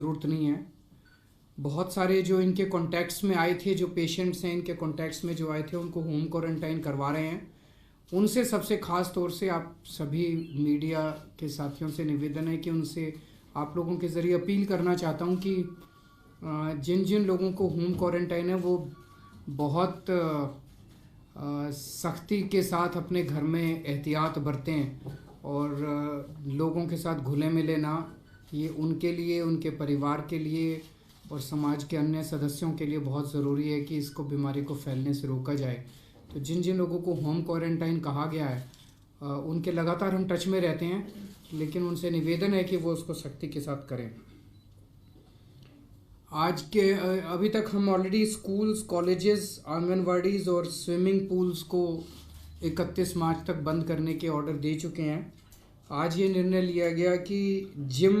ज़रूरत नहीं है। बहुत सारे जो इनके कॉन्टैक्ट्स में आए थे, जो पेशेंट्स हैं इनके कॉन्टैक्ट्स में जो आए थे, उनको होम क्वारंटाइन करवा रहे हैं। उनसे सबसे ख़ास तौर से आप सभी मीडिया के साथियों से निवेदन है कि उनसे आप लोगों के ज़रिए अपील करना चाहता हूँ कि जिन जिन लोगों को होम क्वारंटाइन है वो बहुत सख्ती के साथ अपने घर में एहतियात बरतें और लोगों के साथ घुले मिले ना। ये उनके लिए, उनके परिवार के लिए और समाज के अन्य सदस्यों के लिए बहुत ज़रूरी है कि इसको बीमारी को फैलने से रोका जाए। तो जिन जिन लोगों को होम क्वारंटाइन कहा गया है उनके लगातार हम टच में रहते हैं, लेकिन उनसे निवेदन है कि वो उसको सख्ती के साथ करें। आज के अभी तक हम ऑलरेडी स्कूल्स, कॉलेजेस, आंगनवाड़ीज़ और स्विमिंग पूल्स को 31 मार्च तक बंद करने के ऑर्डर दे चुके हैं। आज ये निर्णय लिया गया कि जिम,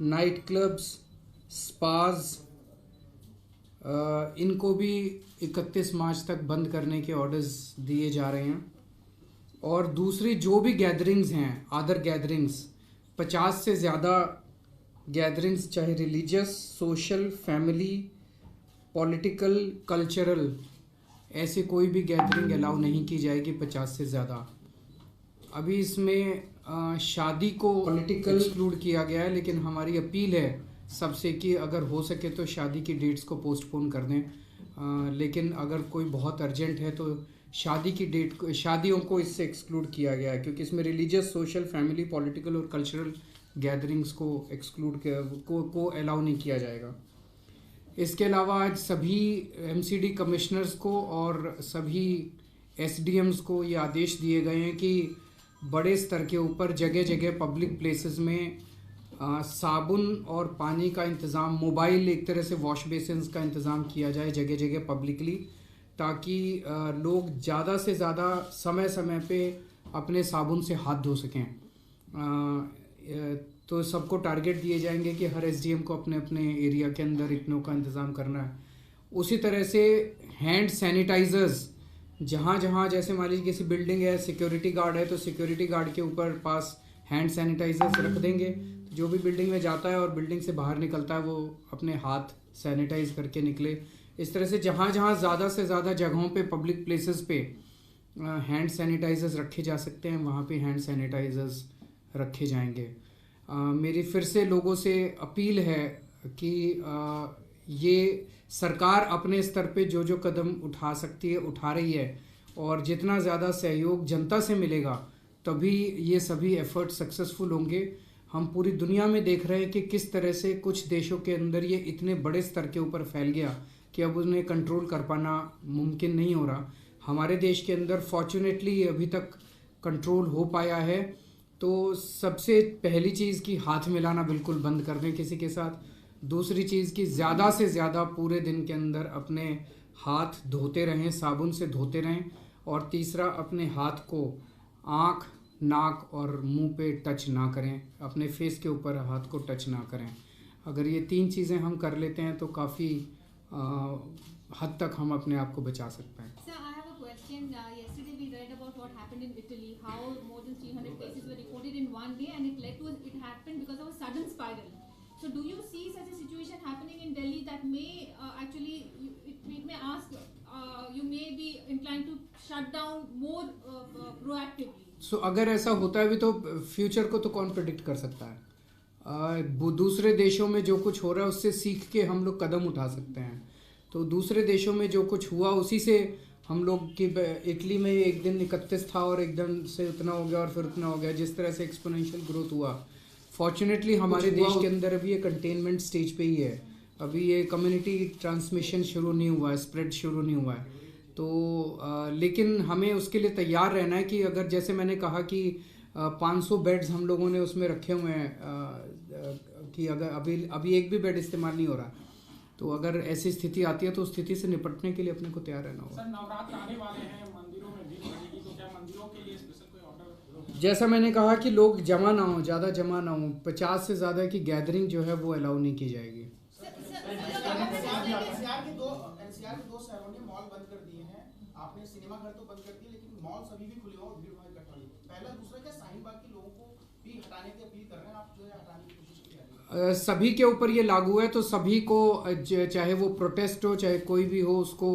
नाइट क्लब्स, स्पाज इनको भी 31 मार्च तक बंद करने के ऑर्डर्स दिए जा रहे हैं। और दूसरी जो भी गैदरिंग्स हैं, अदर गैदरिंग्स, 50 से ज़्यादा गैदरिंग्स, चाहे religious, social, family, political, cultural, ऐसे कोई भी गैदरिंग अलाउ नहीं की जाएगी 50 से ज़्यादा। अभी इसमें शादी को पॉलिटिकल एक्सक्लूड किया गया है, लेकिन हमारी अपील है सबसे कि अगर हो सके तो शादी की डेट्स को पोस्टपोन कर दें। लेकिन अगर कोई बहुत अर्जेंट है तो शादी की डेट को, शादियों को इससे एक्सक्लूड किया गया है, क्योंकि इसमें रिलीजियस, सोशल, फैमिली, पॉलिटिकल और कल्चरल गैदरिंग्स को एक्सक्लूड को अलाउ नहीं किया जाएगा। इसके अलावा आज सभी एमसीडी कमिश्नर्स को और सभी एसडीएम्स को ये आदेश दिए गए हैं कि बड़े स्तर के ऊपर जगह जगह पब्लिक प्लेसेस में साबुन और पानी का इंतज़ाम, मोबाइल, एक तरह से वॉश बेसिन्स का इंतज़ाम किया जाए जगह जगह पब्लिकली, ताकि लोग ज़्यादा से ज़्यादा समय समय पे अपने साबुन से हाथ धो सकें। तो सबको टारगेट दिए जाएंगे कि हर एसडीएम को अपने अपने एरिया के अंदर इतनों का इंतज़ाम करना है। उसी तरह से हैंड सैनिटाइज़र्स, जहाँ जहाँ जैसे मान लीजिए किसी बिल्डिंग है, सिक्योरिटी गार्ड है, तो सिक्योरिटी गार्ड के ऊपर पास हैंड सैनिटाइजर्स रख देंगे। तो जो भी बिल्डिंग में जाता है और बिल्डिंग से बाहर निकलता है वो अपने हाथ सैनिटाइज करके निकले। इस तरह से जहाँ जहाँ ज़्यादा से ज़्यादा जगहों पे, पब्लिक प्लेसेस पे हैंड सैनिटाइजर्स रखे जा सकते हैं, वहाँ पे हैंड सैनिटाइजर्स रखे जाएंगे। मेरी फिर से लोगों से अपील है कि ये सरकार अपने स्तर पे जो जो कदम उठा सकती है उठा रही है, और जितना ज़्यादा सहयोग जनता से मिलेगा तभी ये सभी एफर्ट सक्सेसफुल होंगे। हम पूरी दुनिया में देख रहे हैं कि किस तरह से कुछ देशों के अंदर ये इतने बड़े स्तर के ऊपर फैल गया कि अब उन्हें कंट्रोल कर पाना मुमकिन नहीं हो रहा। हमारे देश के अंदर फॉर्चुनेटली ये अभी तक कंट्रोल हो पाया है। तो सबसे पहली चीज़ कि हाथ मिलाना बिल्कुल बंद कर दें किसी के साथ। दूसरी चीज़ कि ज़्यादा से ज़्यादा पूरे दिन के अंदर अपने हाथ धोते रहें, साबुन से धोते रहें। और तीसरा, अपने हाथ को आँख, नाक और मुंह पे टच ना करें, अपने फेस के ऊपर हाथ को टच ना करें। अगर ये 3 चीज़ें हम कर लेते हैं तो काफ़ी हद तक हम अपने आप को बचा सकते हैं। Sir, I have a question. Yesterday we read about what happened in Italy, how more than 300 cases were reported in one day, and it happened because of a sudden spiral. So, do you see such a situation happening in Delhi that may it may ask you may be inclined to shut down more proactively? सो अगर ऐसा होता है भी तो future को तो कौन predict कर सकता है। दूसरे देशों में जो कुछ हो रहा है उससे सीख के हम लोग कदम उठा सकते हैं। तो दूसरे देशों में जो कुछ हुआ उसी से हम लोग की, इटली में एक दिन 31 था और एकदम से उतना हो गया और फिर उतना हो गया, जिस तरह से एक्सपोनेंशियल ग्रोथ हुआ। फॉर्चुनेटली हमारे देश के अंदर अभी ये कंटेनमेंट स्टेज पे ही है, अभी ये कम्युनिटी ट्रांसमिशन शुरू नहीं हुआ है, स्प्रेड शुरू नहीं हुआ है। तो लेकिन हमें उसके लिए तैयार रहना है कि अगर, जैसे मैंने कहा कि 500 बेड्स हम लोगों ने उसमें रखे हुए हैं कि अगर अभी एक भी बेड इस्तेमाल नहीं हो रहा, तो अगर ऐसी स्थिति आती है तो उस स्थिति से निपटने के लिए अपने को तैयार रहना होगा। सर, नवरात्र आने वाले हैं, मंदिरों में भीड़ बढ़ेगी, तो क्या मंदिरों के लिए स्पेशल कोई ऑर्डर? जैसा मैंने कहा कि लोग जमा ना हो, ज़्यादा जमा ना हो, 50 से ज़्यादा की गैदरिंग जो है वो अलाउ नहीं की जाएगी। एनसीआर के 2 शहरों ने मॉल बंद कर दिए हैं, आपने सिनेमा घर तो बंद कर दिए, लेकिन मॉल सभी भी खुले और भीड़ भाड़ इकट्ठा हुई। पहला, दूसरा, क्या शाहीन बाग के लोगों को भी हटाने की अपील कर रहे हैं आप, जो है हटाने की कोशिश की जा रही है? सभी के ऊपर ये लागू है, तो सभी को चाहे वो प्रोटेस्ट हो चाहे कोई भी हो उसको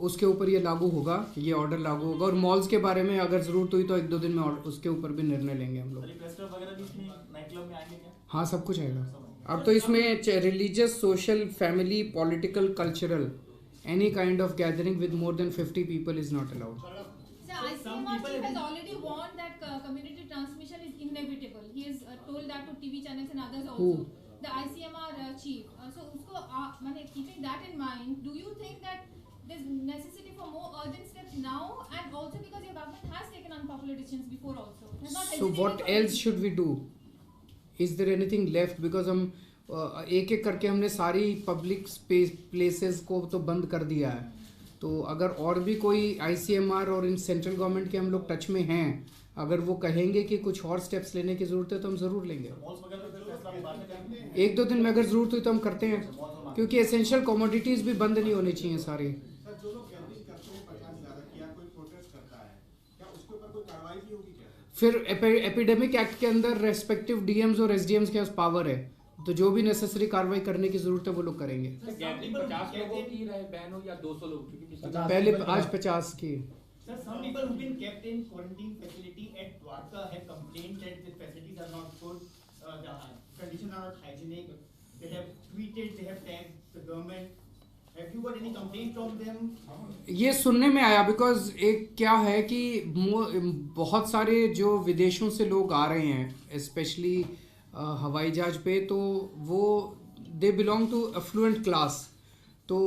उसके ऊपर ये लागू होगा, ये ऑर्डर लागू होगा। और मॉल्स के बारे में अगर ज़रूरत हुई तो 1-2 दिन में उसके ऊपर भी निर्णय लेंगे हम लोग। हाँ, सब कुछ आएगा अब तो इसमें, religious, social, family, political, cultural, any kind of gathering with more than 50 people is not allowed. So ICMR chief has already warned that community transmission is inevitable. He has told that to TV channels and others also. Who? The ICMR chief. So usko keeping that in mind, do you think that there's necessity for more urgent steps now, and also because your government has taken unpopular decisions before also? It has not So hesitated what for else anything. should we do? Is there anything left? Because हम एक एक करके हमने सारी public places को तो बंद कर दिया है, तो अगर और भी कोई ICMR और इन सेंट्रल गवर्नमेंट के हम लोग टच में हैं, अगर वो कहेंगे कि कुछ और स्टेप्स लेने की ज़रूरत है तो हम ज़रूर लेंगे। 1-2 दिन में अगर ज़रूरत हुई तो हम करते हैं, क्योंकि एसेंशियल कमोडिटीज़ भी बंद नहीं होनी चाहिए सारी। सर, जो लोग गैदरिंग करते हैं 50 ज़्यादा किया, कोई प्रोटेस्ट करता है, क्या उसके ऊपर कोई कार्रवाई भी होगी क्या? फिर एपिडेमिक एक्ट के अंदर रेस्पेक्टिव DMs और SDMs के पास पावर है, तो जो भी नेसेसरी कार्रवाई करने की जरूरत है वो लोग करेंगे। गैदरिंग 50 लोगों की रहे बैन हो या 200 लोग, क्योंकि पहले आज 50 की। Sir, some people who've been kept in quarantine facility at Dwarka have complained that the facilities are not good, the conditions are not hygienic. They have tweeted, they have tagged the government. Have you got any complaint from them? ये सुनने में आया, because एक क्या है कि बहुत सारे जो विदेशों से लोग आ रहे हैं स्पेशली हवाई जहाज पे, तो वो they belong to affluent class, तो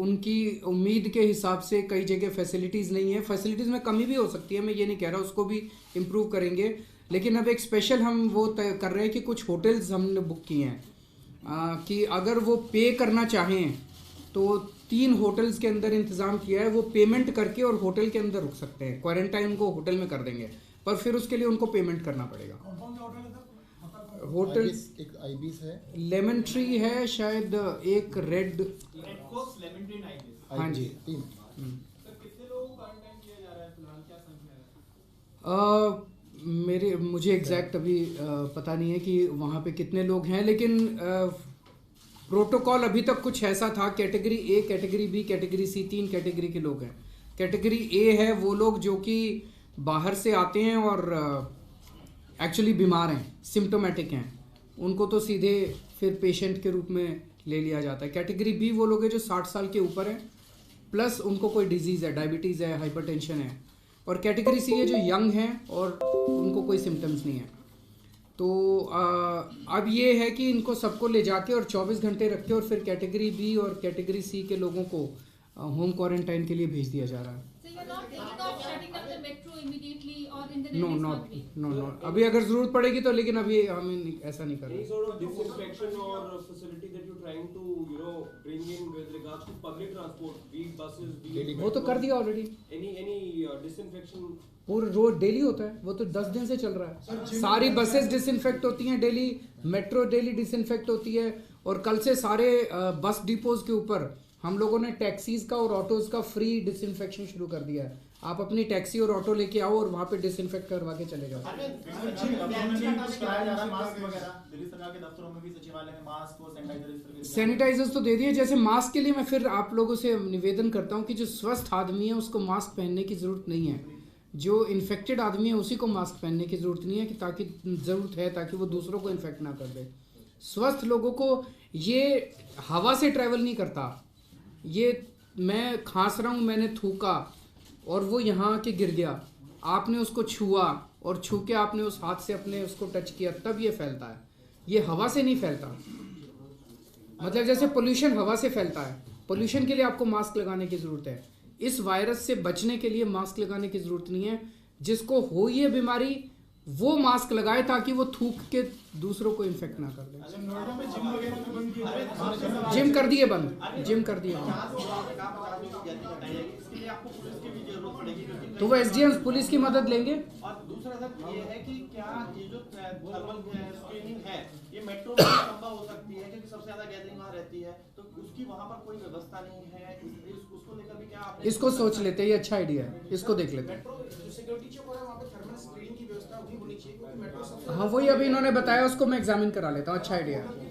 उनकी उम्मीद के हिसाब से कई जगह फैसिलिटीज़ नहीं है। फैसिलिटीज़ में कमी भी हो सकती है, मैं ये नहीं कह रहा, उसको भी इम्प्रूव करेंगे। लेकिन अब एक स्पेशल हम वो तय कर रहे हैं कि कुछ होटल्स हमने बुक किए हैं कि अगर वो पे करना चाहें तो 3 होटल्स के अंदर इंतज़ाम किया है, वो पेमेंट करके और होटल के अंदर रुक सकते हैं। क्वारंटाइन को होटल में कर देंगे, पर फिर उसके लिए उनको पेमेंट करना पड़ेगा। होटल एक आईबीस है, लेमन ट्री है शायद, एक red, Red Coast, Lemon Tree, and Ibis. हाँ जी। 3। सर कितने लोगों को क्वारंटाइन किया जा रहा है फिलहाल, क्या संख्या है? मुझे एग्जैक्ट अभी पता नहीं है कि वहाँ पे कितने लोग हैं, लेकिन प्रोटोकॉल अभी तक कुछ ऐसा था, category A, category B, category C, 3 category के लोग हैं। कैटेगरी A है वो लोग जो कि बाहर से आते हैं और एक्चुअली बीमार हैं, सिम्टोमेटिक हैं, उनको तो सीधे फिर पेशेंट के रूप में ले लिया जाता है। कैटेगरी B वो लोग हैं जो 60 साल के ऊपर हैं, प्लस उनको कोई डिजीज़ है, डायबिटीज़ है, हाइपरटेंशन है। और कैटेगरी C है जो यंग हैं और उनको कोई सिम्टम्स नहीं है। तो अब ये है कि इनको सबको ले जाके और 24 घंटे रख के और फिर कैटेगरी B और कैटेगरी C के लोगों को होम क्वारंटाइन के लिए भेज दिया जा रहा है। So you're not thinking of shutting down the metro immediately or in the no next not 1 week? No अभी अगर ज़रूरत पड़ेगी तो, लेकिन अभी हम ऐसा नहीं कर रहे। Any sort of disinfection or facility that you're trying to, bring in with regards to public transport, be it buses, be it वो तो कर दिया ऑलरेडी, any disinfection? पूरे रोज डेली होता है, वो तो 10 दिन से चल रहा है। सारी बसेस डिसइंफेक्ट होती हैं डेली, मेट्रो डेली डिसइंफेक्ट होती है, और कल से सारे बस डिपोज के ऊपर हम लोगों ने टैक्सीज का और ऑटोज का फ्री डिसइंफेक्शन शुरू कर दिया है। आप अपनी टैक्सी और ऑटो लेके आओ और वहाँ पे डिसइंफेक्ट करवा के चले जाओ। सैनिटाइजर्स तो दे दिए, जैसे मास्क के लिए मैं फिर आप लोगों से निवेदन करता हूँ कि जो स्वस्थ आदमी है उसको मास्क पहनने की ज़रूरत नहीं है, जो इन्फेक्टेड आदमी है उसी को मास्क पहनने की ज़रूरत नहीं है, कि ताकि ज़रूरत है ताकि वो दूसरों को इन्फेक्ट ना कर दे। स्वस्थ लोगों को ये हवा से ट्रैवल नहीं करता, ये मैं खांस रहा हूँ, मैंने थूका और वो यहाँ आके गिर गया, आपने उसको छुआ और छू के आपने उस हाथ से अपने उसको टच किया, तब ये फैलता है, ये हवा से नहीं फैलता। मतलब जैसे पोल्यूशन हवा से फैलता है, पोल्यूशन के लिए आपको मास्क लगाने की ज़रूरत है, इस वायरस से बचने के लिए मास्क लगाने की ज़रूरत नहीं है। जिसको हो ये बीमारी वो मास्क लगाए ताकि वो थूक के दूसरों को इन्फेक्ट ना कर दे। जिम कर दिए बंद, जिम कर दिए बंद, तो वो SDM पुलिस की मदद लेंगे। और दूसरा सर ये है कि क्या ये जो थर्मल स्क्रीनिंग है ये मेट्रो में संभव हो सकती है, क्योंकि सबसे ज्यादा गैदरिंग वहाँ रहती है, तो उसकी वहाँ पर कोई व्यवस्था नहीं है, उसको लेकर भी क्या आपने इसको सोच लेते हैं, ये अच्छा आइडिया है, इसको देख लेते हैं। मेट्रो जो सिक्योरिटी चेक हो रहा है वहाँ पे थर्मल स्क्रीनिंग की व्यवस्था भी होनी चाहिए, क्योंकि मेट्रो हाँ वही अभी इन्होंने बताया, उसको मैं एग्जामिन करा लेता हूँ, अच्छा आइडिया है।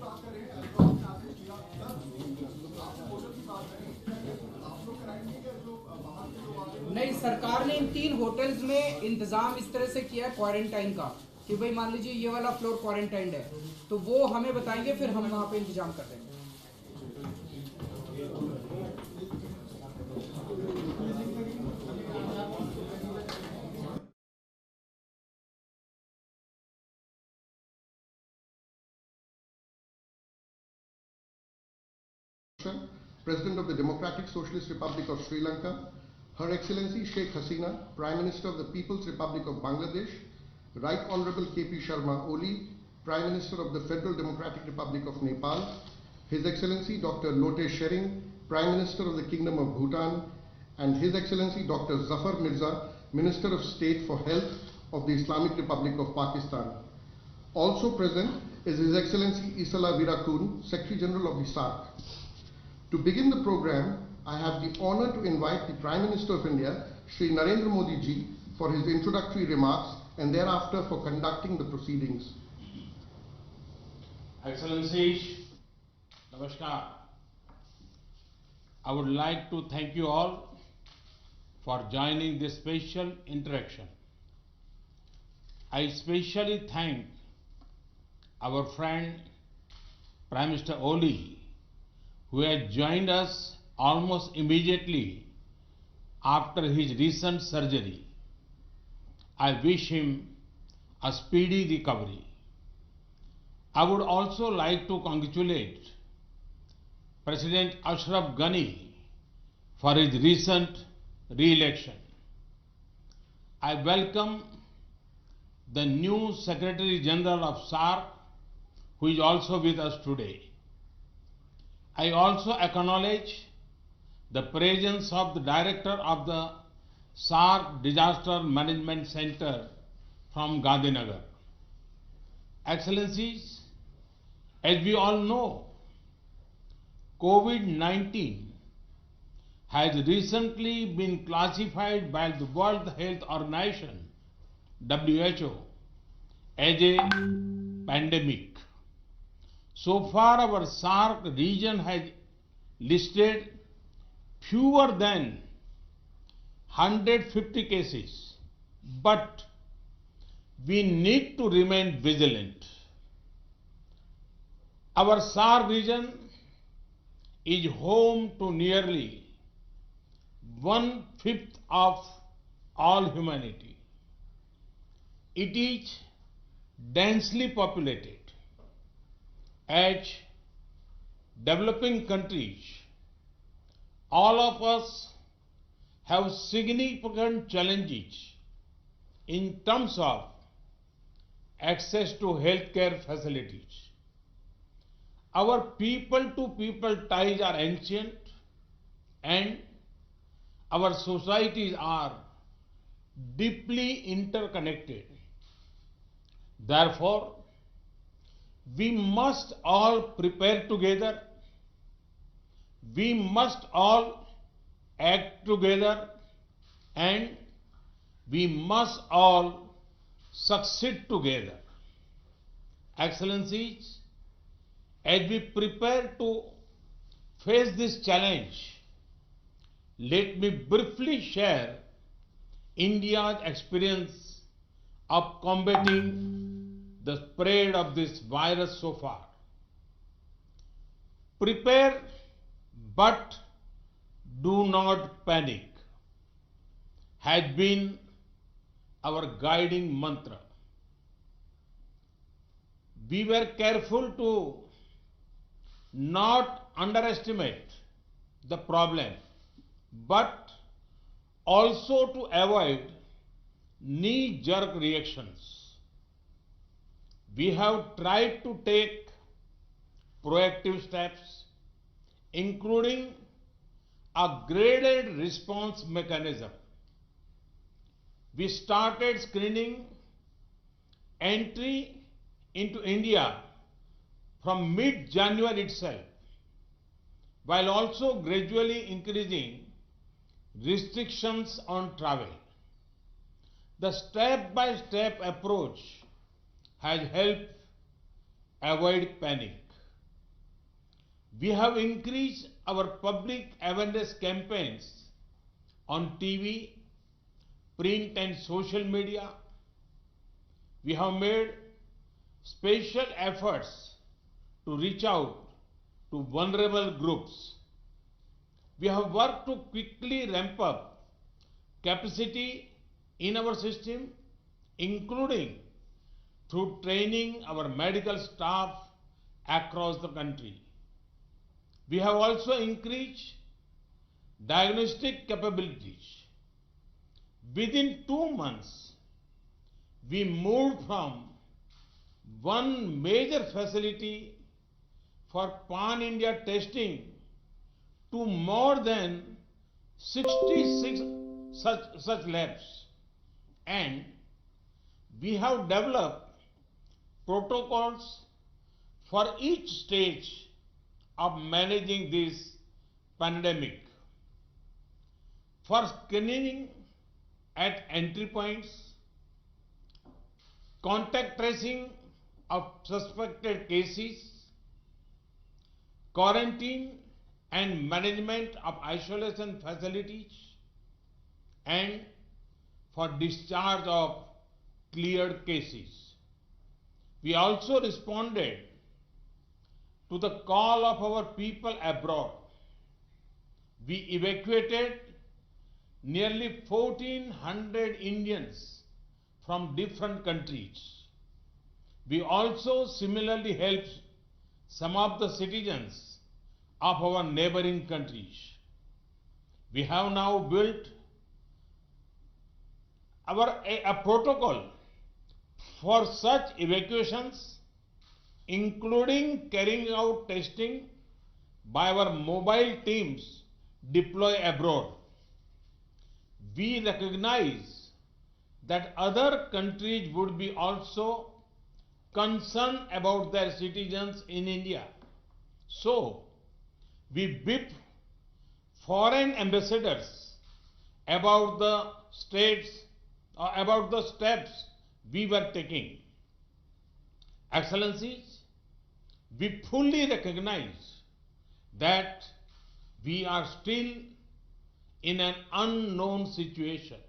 नहीं, सरकार ने इन 3 होटल्स में इंतजाम इस तरह से किया है क्वारंटाइन का कि भाई मान लीजिए ये वाला फ्लोर क्वारंटाइंड है, तो वो हमें बताएंगे, फिर हम वहाँ पे इंतजाम कर देंगे। President of the Democratic Socialist Republic of Sri Lanka, Her Excellency Sheikh Hasina, Prime Minister of the People's Republic of Bangladesh, Right Honorable KP Sharma Oli, Prime Minister of the Federal Democratic Republic of Nepal, His Excellency Dr. Lote Shering, Prime Minister of the Kingdom of Bhutan, and His Excellency Dr. Zafar Mirza, Minister of State for Health of the Islamic Republic of Pakistan. Also present is His Excellency Isala Virakun, Secretary General of the SARC. To begin the program, I have the honor to invite the Prime Minister of India, Shri Narendra Modi ji, for his introductory remarks and thereafter for conducting the proceedings. Excellencies, Namaskar. I would like to thank you all for joining this special interaction. I especially thank our friend Prime Minister Oli, who has joined us almost immediately after his recent surgery. I wish him a speedy recovery. I would also like to congratulate President Ashraf Ghani for his recent re-election. I welcome the new Secretary General of SARC, who is also with us today. I also acknowledge the presence of the Director of the SARC Disaster Management Center from Gandhinagar. Excellencies, as we all know, COVID-19 has recently been classified by the World Health Organization, WHO, as a pandemic. So far, our SARC region has listed fewer than 150 cases, but we need to remain vigilant. Our SARC region is home to nearly 1/5 of all humanity. It is densely populated. As developing countries, all of us have significant challenges in terms of access to healthcare facilities. Our people-to-people ties are ancient and our societies are deeply interconnected. Therefore, we must all prepare together. We must all act together, and we must all succeed together. Excellencies, as we prepare to face this challenge, let me briefly share India's experience of combating the spread of this virus so far. Prepare, but do not panic has been our guiding mantra. We were careful to not underestimate the problem, but also to avoid knee-jerk reactions. We have tried to take proactive steps, including a graded response mechanism. We started screening entry into India from mid-January itself, while also gradually increasing restrictions on travel. The step-by-step approach has helped avoid panic. We have increased our public awareness campaigns on TV, print and social media. We have made special efforts to reach out to vulnerable groups. We have worked to quickly ramp up capacity in our system, including through training our medical staff across the country. We have also increased diagnostic capabilities. Within 2 months, we moved from one major facility for pan-India testing to more than 66 such labs. And we have developed protocols for each stage of managing this pandemic. For screening at entry points, contact tracing of suspected cases, quarantine and management of isolation facilities, and for discharge of cleared cases. We also responded to the call of our people abroad. We evacuated nearly 1,400 Indians from different countries. We also similarly helped some of the citizens of our neighboring countries. We have now built a protocol for such evacuations, including carrying out testing by our mobile teams deployed abroad. We recognize that other countries would be also concerned about their citizens in India. So, we briefed foreign ambassadors about the steps we were taking. Excellencies, we fully recognize that we are still in an unknown situation.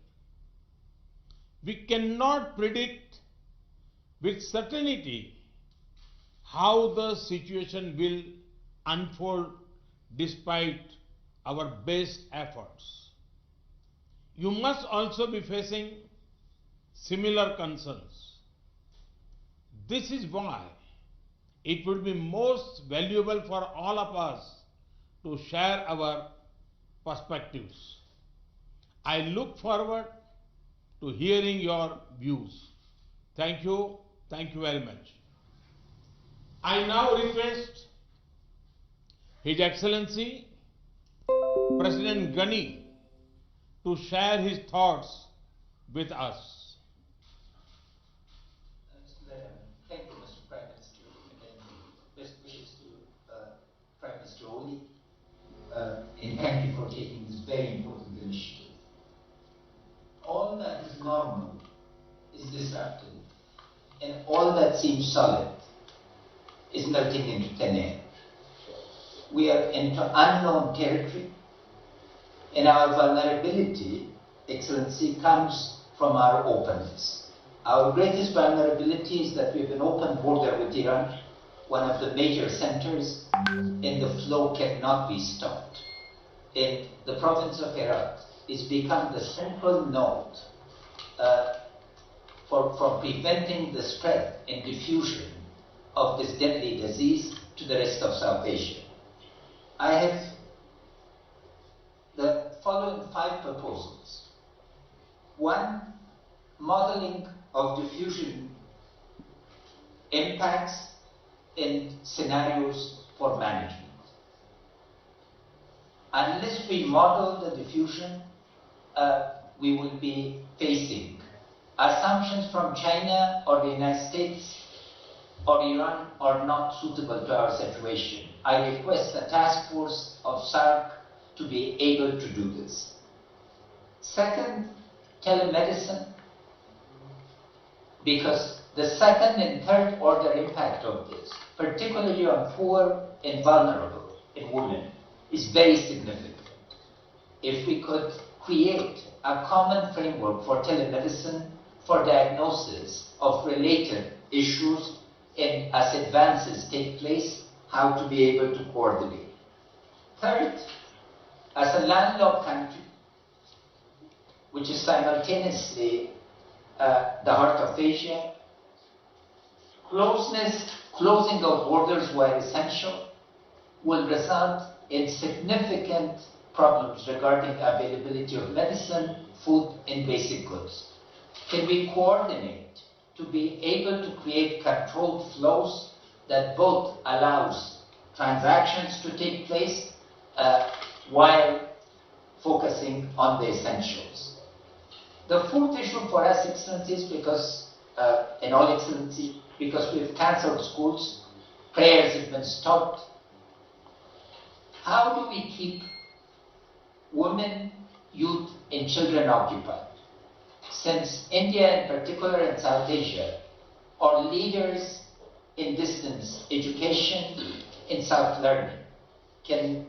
We cannot predict with certainty how the situation will unfold despite our best efforts. You must also be facing similar concerns. This is why it would be most valuable for all of us to share our perspectives. I look forward to hearing your views. Thank you. Thank you very much. I now request His Excellency President Ghani to share his thoughts with us. Thank you, Mr. Prime Minister, and best wishes to Prime Minister Oli. And thank you for taking this very important initiative. All that is normal is disrupted, and all that seems solid is melting into thin air. We are into unknown territory, and our vulnerability, Excellency, comes from our openness. Our greatest vulnerability is that we have an open border with Iran, one of the major centers, and the flow cannot be stopped. And the province of Herat is become the central node for preventing the spread and diffusion of this deadly disease to the rest of South Asia. I have the following 5 proposals. 1, modeling of diffusion impacts and scenarios for management. Unless we model the diffusion, we will be facing assumptions from China or the United States or Iran are not suitable to our situation. I request the task force of SARC to be able to do this. 2nd, telemedicine, because The second and third order impact of this, particularly on poor and vulnerable and women, is very significant. If we could create a common framework for telemedicine for diagnosis of related issues and as advances take place, how to be able to coordinate. Third, as a landlocked country, which is simultaneously the heart of Asia, closing of borders where essential will result in significant problems regarding availability of medicine, food, and basic goods. Can we coordinate to be able to create controlled flows that both allows transactions to take place while focusing on the essentials? The fourth issue for us, Excellencies, because, in all Excellency, because we've cancelled schools, prayers have been stopped. How do we keep women, youth, and children occupied? Since India in particular and South Asia are leaders in distance education and self-learning, can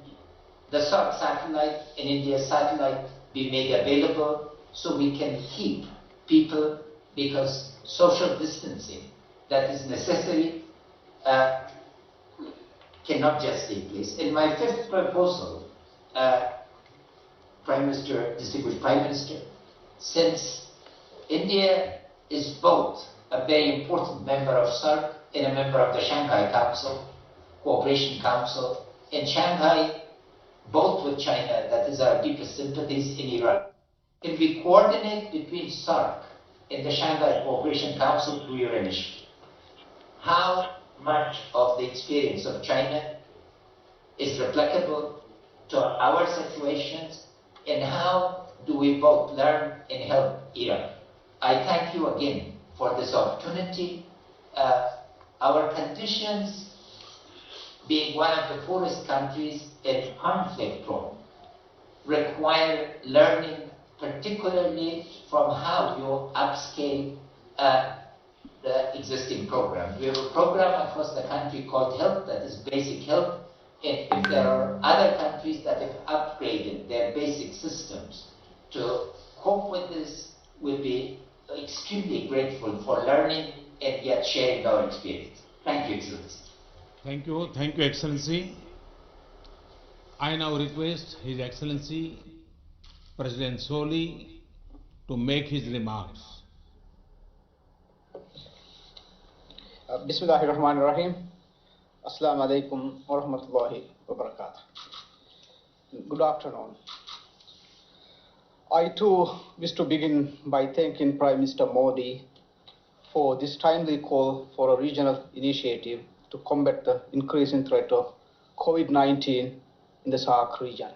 the South satellite and India satellite be made available so we can keep people, because social distancing that is necessary cannot just take place. In my fifth proposal, Prime Minister, distinguished Prime Minister, since India is both a very important member of SAARC and a member of the Shanghai Council, Cooperation Council, in Shanghai, both with China, that is our deepest sympathies, in Iran. Can we coordinate between SAARC and the Shanghai Cooperation Council through your initiative? How much of the experience of China is replicable to our situations, and how do we both learn and help Iran? I thank you again for this opportunity. Our conditions, being one of the poorest countries and conflict prone, require learning, particularly from how you upscale the existing programs. We have a program across the country called HELP, that is basic help. And if there are other countries that have upgraded their basic systems to cope with this, we'll be extremely grateful for learning and yet sharing our experience. Thank you, Excellency. Thank you, Excellency. I now request His Excellency President Soli to make his remarks. Bismillahirrahmanirrahim. Assalamu alaikum wa rahmatullahi wa barakatuh. Good afternoon. I too wish to begin by thanking Prime Minister Modi for this timely call for a regional initiative to combat the increasing threat of COVID-19 in the SAARC region.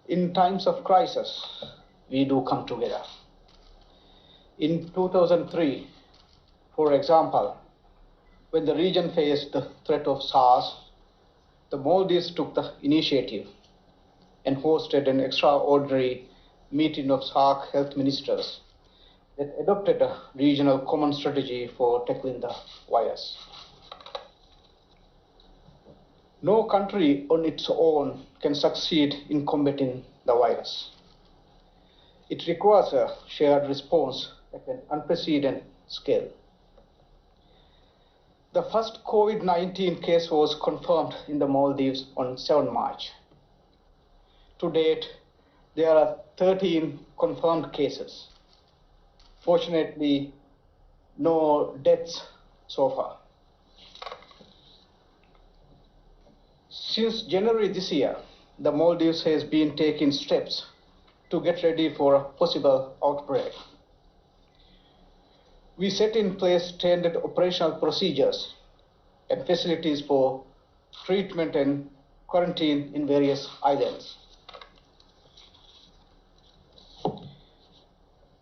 In times of crisis, we do come together. In 2003, for example, when the region faced the threat of SARS, the Maldives took the initiative and hosted an extraordinary meeting of SAARC health ministers that adopted a regional common strategy for tackling the virus. No country on its own can succeed in combating the virus. It requires a shared response at an unprecedented scale. The first COVID-19 case was confirmed in the Maldives on 7 March. To date, there are 13 confirmed cases. Fortunately, no deaths so far. Since January this year, the Maldives has been taking steps to get ready for a possible outbreak. We set in place standard operational procedures and facilities for treatment and quarantine in various islands.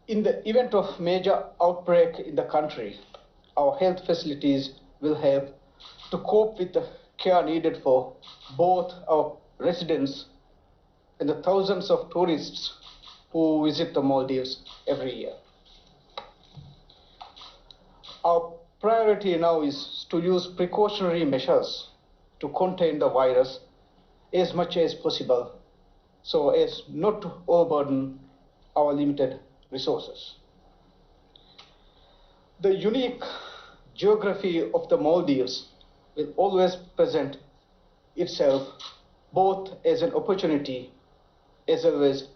In the event of major outbreak in the country, our health facilities will have to cope with the care needed for both our residents and the thousands of tourists who visit the Maldives every year. Our priority now is to use precautionary measures to contain the virus as much as possible so as not to overburden our limited resources. The unique geography of the Maldives will always present itself both as an opportunity as well as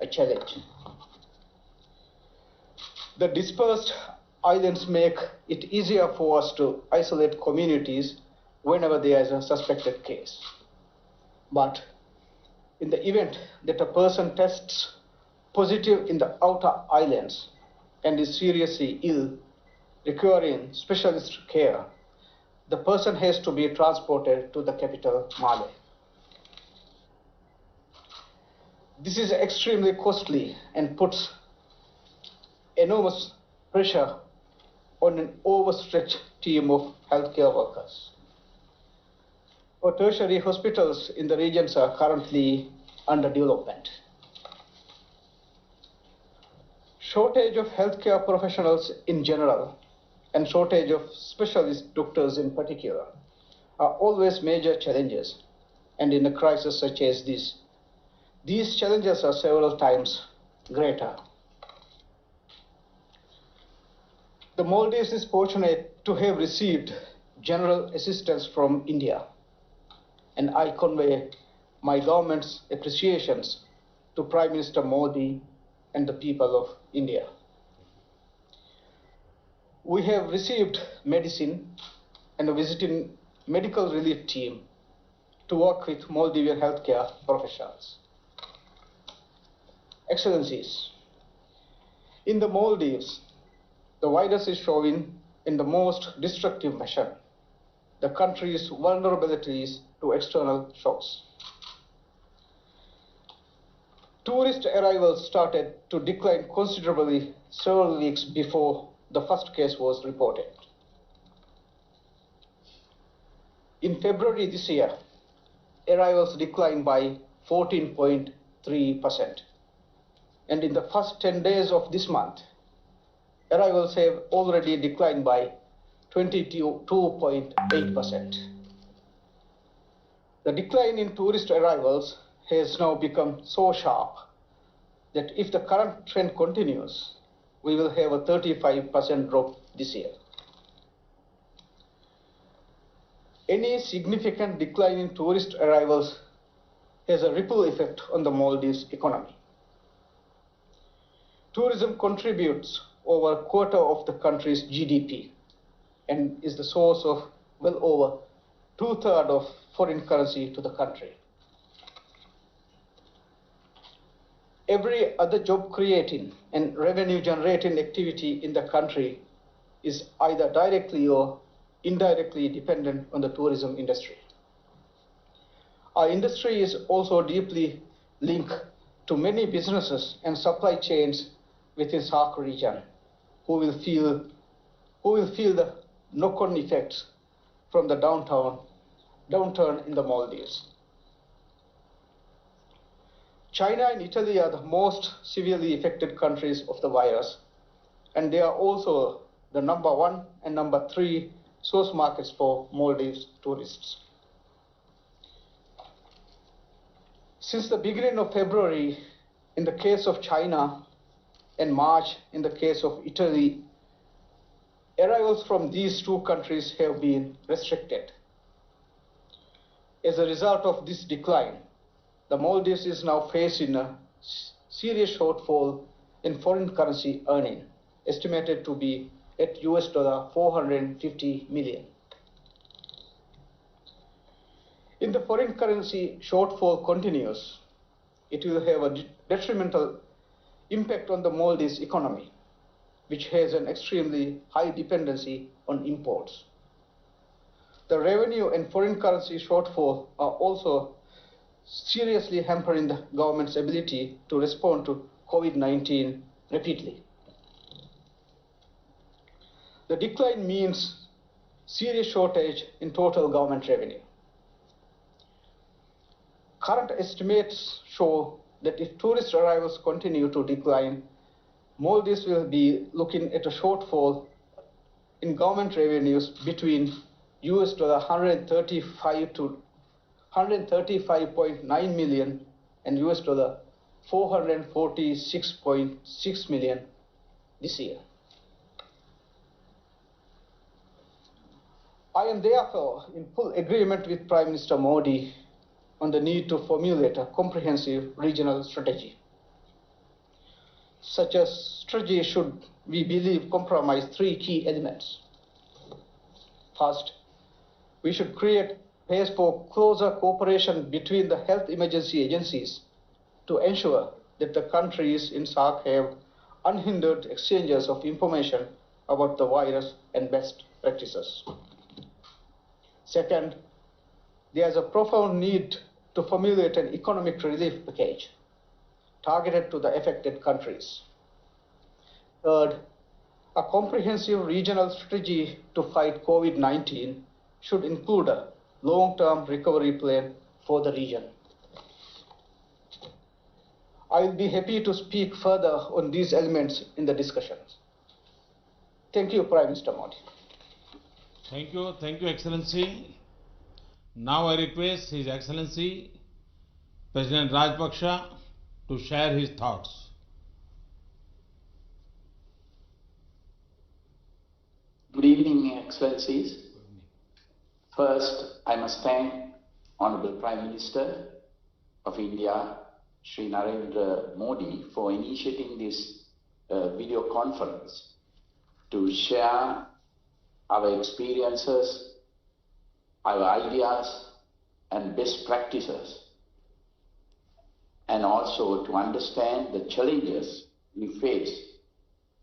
a challenge. The dispersed islands make it easier for us to isolate communities whenever there is a suspected case. But in the event that a person tests positive in the outer islands and is seriously ill, requiring specialist care, the person has to be transported to the capital, Male. This is extremely costly and puts enormous pressure on an overstretched team of healthcare workers. Our tertiary hospitals in the regions are currently under development. Shortage of healthcare professionals in general and shortage of specialist doctors in particular are always major challenges, and in a crisis such as this, these challenges are several times greater. The Maldives is fortunate to have received general assistance from India, and I convey my government's appreciations to Prime Minister Modi and the people of India. We have received medicine and a visiting medical relief team to work with Maldivian healthcare professionals. Excellencies, in the Maldives, the virus is showing in the most destructive measure the country's vulnerabilities to external shocks. Tourist arrivals started to decline considerably several weeks before the first case was reported. In February this year, arrivals declined by 14.3%. And in the first 10 days of this month, arrivals have already declined by 22.8%. The decline in tourist arrivals has now become so sharp that if the current trend continues, we will have a 35% drop this year. Any significant decline in tourist arrivals has a ripple effect on the Maldives economy. Tourism contributes over a quarter of the country's GDP and is the source of well over 2/3 of foreign currency to the country. Every other job creating and revenue generating activity in the country is either directly or indirectly dependent on the tourism industry. Our industry is also deeply linked to many businesses and supply chains within SAARC region who will feel the knock-on effects from the downturn in the Maldives. China and Italy are the most severely affected countries of the virus, and they are also the number 1 and number 3 source markets for Maldives tourists. Since the beginning of February, in the case of China, and March in the case of Italy, arrivals from these two countries have been restricted. As a result of this decline, the Maldives is now facing a serious shortfall in foreign currency earning, estimated to be at $450 million. If the foreign currency shortfall continues, it will have a detrimental impact on the Maldives economy, which has an extremely high dependency on imports. The revenue and foreign currency shortfall are also seriously hampering the government's ability to respond to COVID-19 rapidly. The decline means serious shortage in total government revenue. Current estimates show that if tourist arrivals continue to decline, Maldives will be looking at a shortfall in government revenues between US dollar 135.9 million and US dollar 446.6 million this year. I am therefore in full agreement with Prime Minister Modi on the need to formulate a comprehensive regional strategy. Such a strategy should, we believe, comprise three key elements. First, we should create space for closer cooperation between the health emergency agencies to ensure that the countries in SAARC have unhindered exchanges of information about the virus and best practices. Second, there is a profound need to formulate an economic relief package targeted to the affected countries. Third, a comprehensive regional strategy to fight COVID-19 should include a long-term recovery plan for the region. I will be happy to speak further on these elements in the discussions. Thank you, Prime Minister Modi. Thank you, Excellency. Now I request His Excellency President Rajapaksa to share his thoughts. Good evening, Excellencies. First, I must thank Honorable Prime Minister of India, Shri Narendra Modi, for initiating this video conference to share our experiences, our ideas and best practices, and also to understand the challenges we face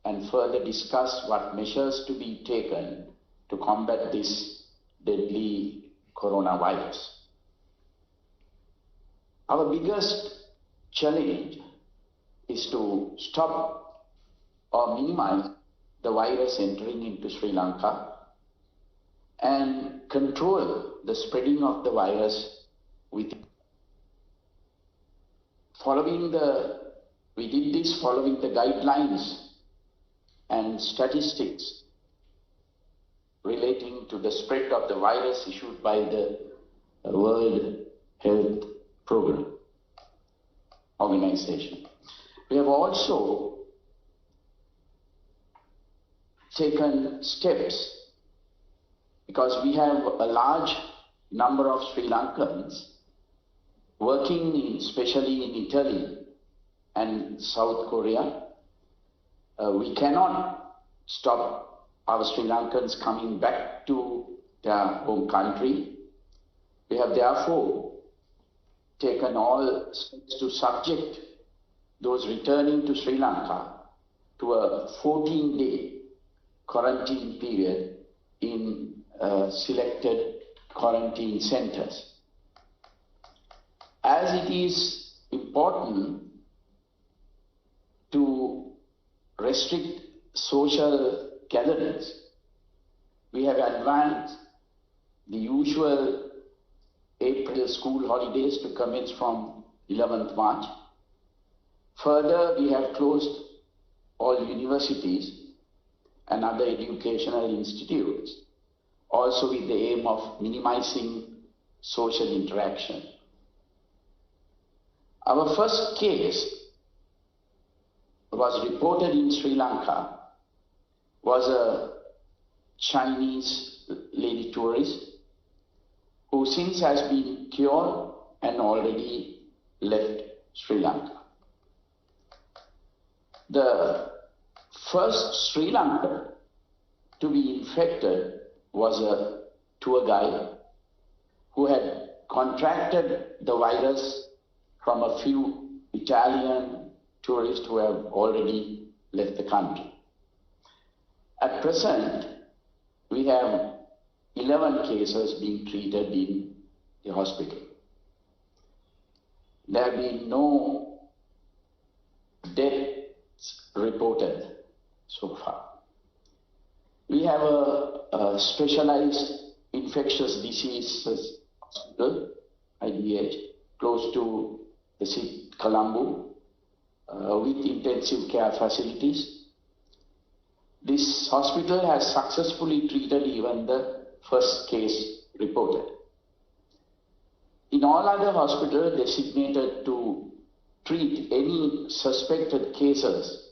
and further discuss what measures to be taken to combat this deadly coronavirus. Our biggest challenge is to stop or minimize the virus entering into Sri Lanka and control the spreading of the virus within. We did this following the guidelines and statistics relating to the spread of the virus issued by the World Health Program Organization. We have also taken steps because we have a large number of Sri Lankans working especially in Italy and South Korea. We cannot stop our Sri Lankans coming back to their home country. We have therefore taken all steps to subject those returning to Sri Lanka to a 14-day quarantine period in selected quarantine centers. As it is important to restrict social gatherings, we have advanced the usual April school holidays to commence from 11th March. Further, we have closed all universities and other educational institutes, also with the aim of minimizing social interaction. Our first case was reported in Sri Lanka was a Chinese lady tourist who since has been cured and already left Sri Lanka. The first Sri Lankan to be infected was a tour guide who had contracted the virus from a few Italian tourists who have already left the country. At present, we have 11 cases being treated in the hospital. There have been no deaths reported so far. We have a specialized infectious diseases hospital, IDH, close to the city, Colombo, with intensive care facilities. This hospital has successfully treated even the first case reported. In all other hospitals designated to treat any suspected cases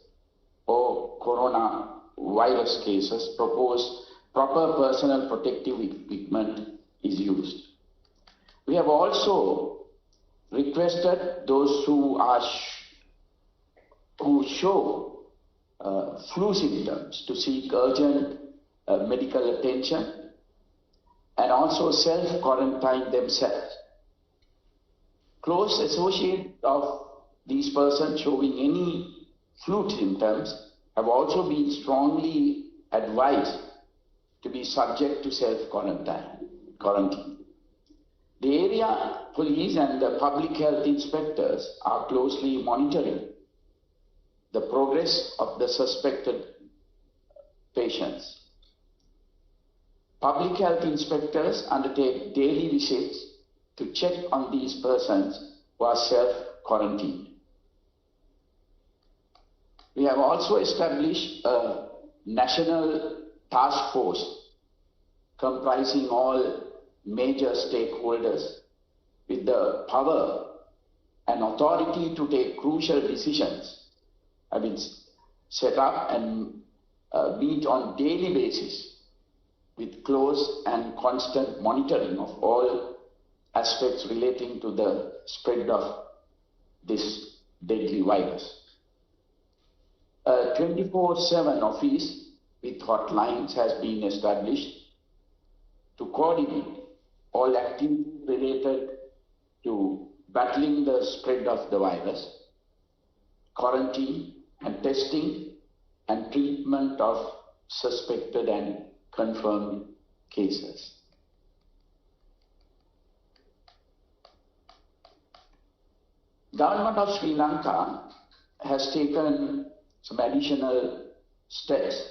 or coronavirus cases, proper personal protective equipment is used. We have also requested those who show flu symptoms to seek urgent medical attention and also self-quarantine themselves. Close associates of these persons showing any flu symptoms have also been strongly advised to be subject to self-quarantine. The area police and the public health inspectors are closely monitoring the progress of the suspected patients. Public health inspectors undertake daily visits to check on these persons who are self-quarantined. We have also established a national task force comprising all major stakeholders with the power and authority to take crucial decisions have been set up and meet on daily basis with close and constant monitoring of all aspects relating to the spread of this deadly virus. A 24/7 office with hotlines has been established to coordinate all activities related to battling the spread of the virus, quarantine and testing and treatment of suspected and confirmed cases. Government of Sri Lanka has taken some additional steps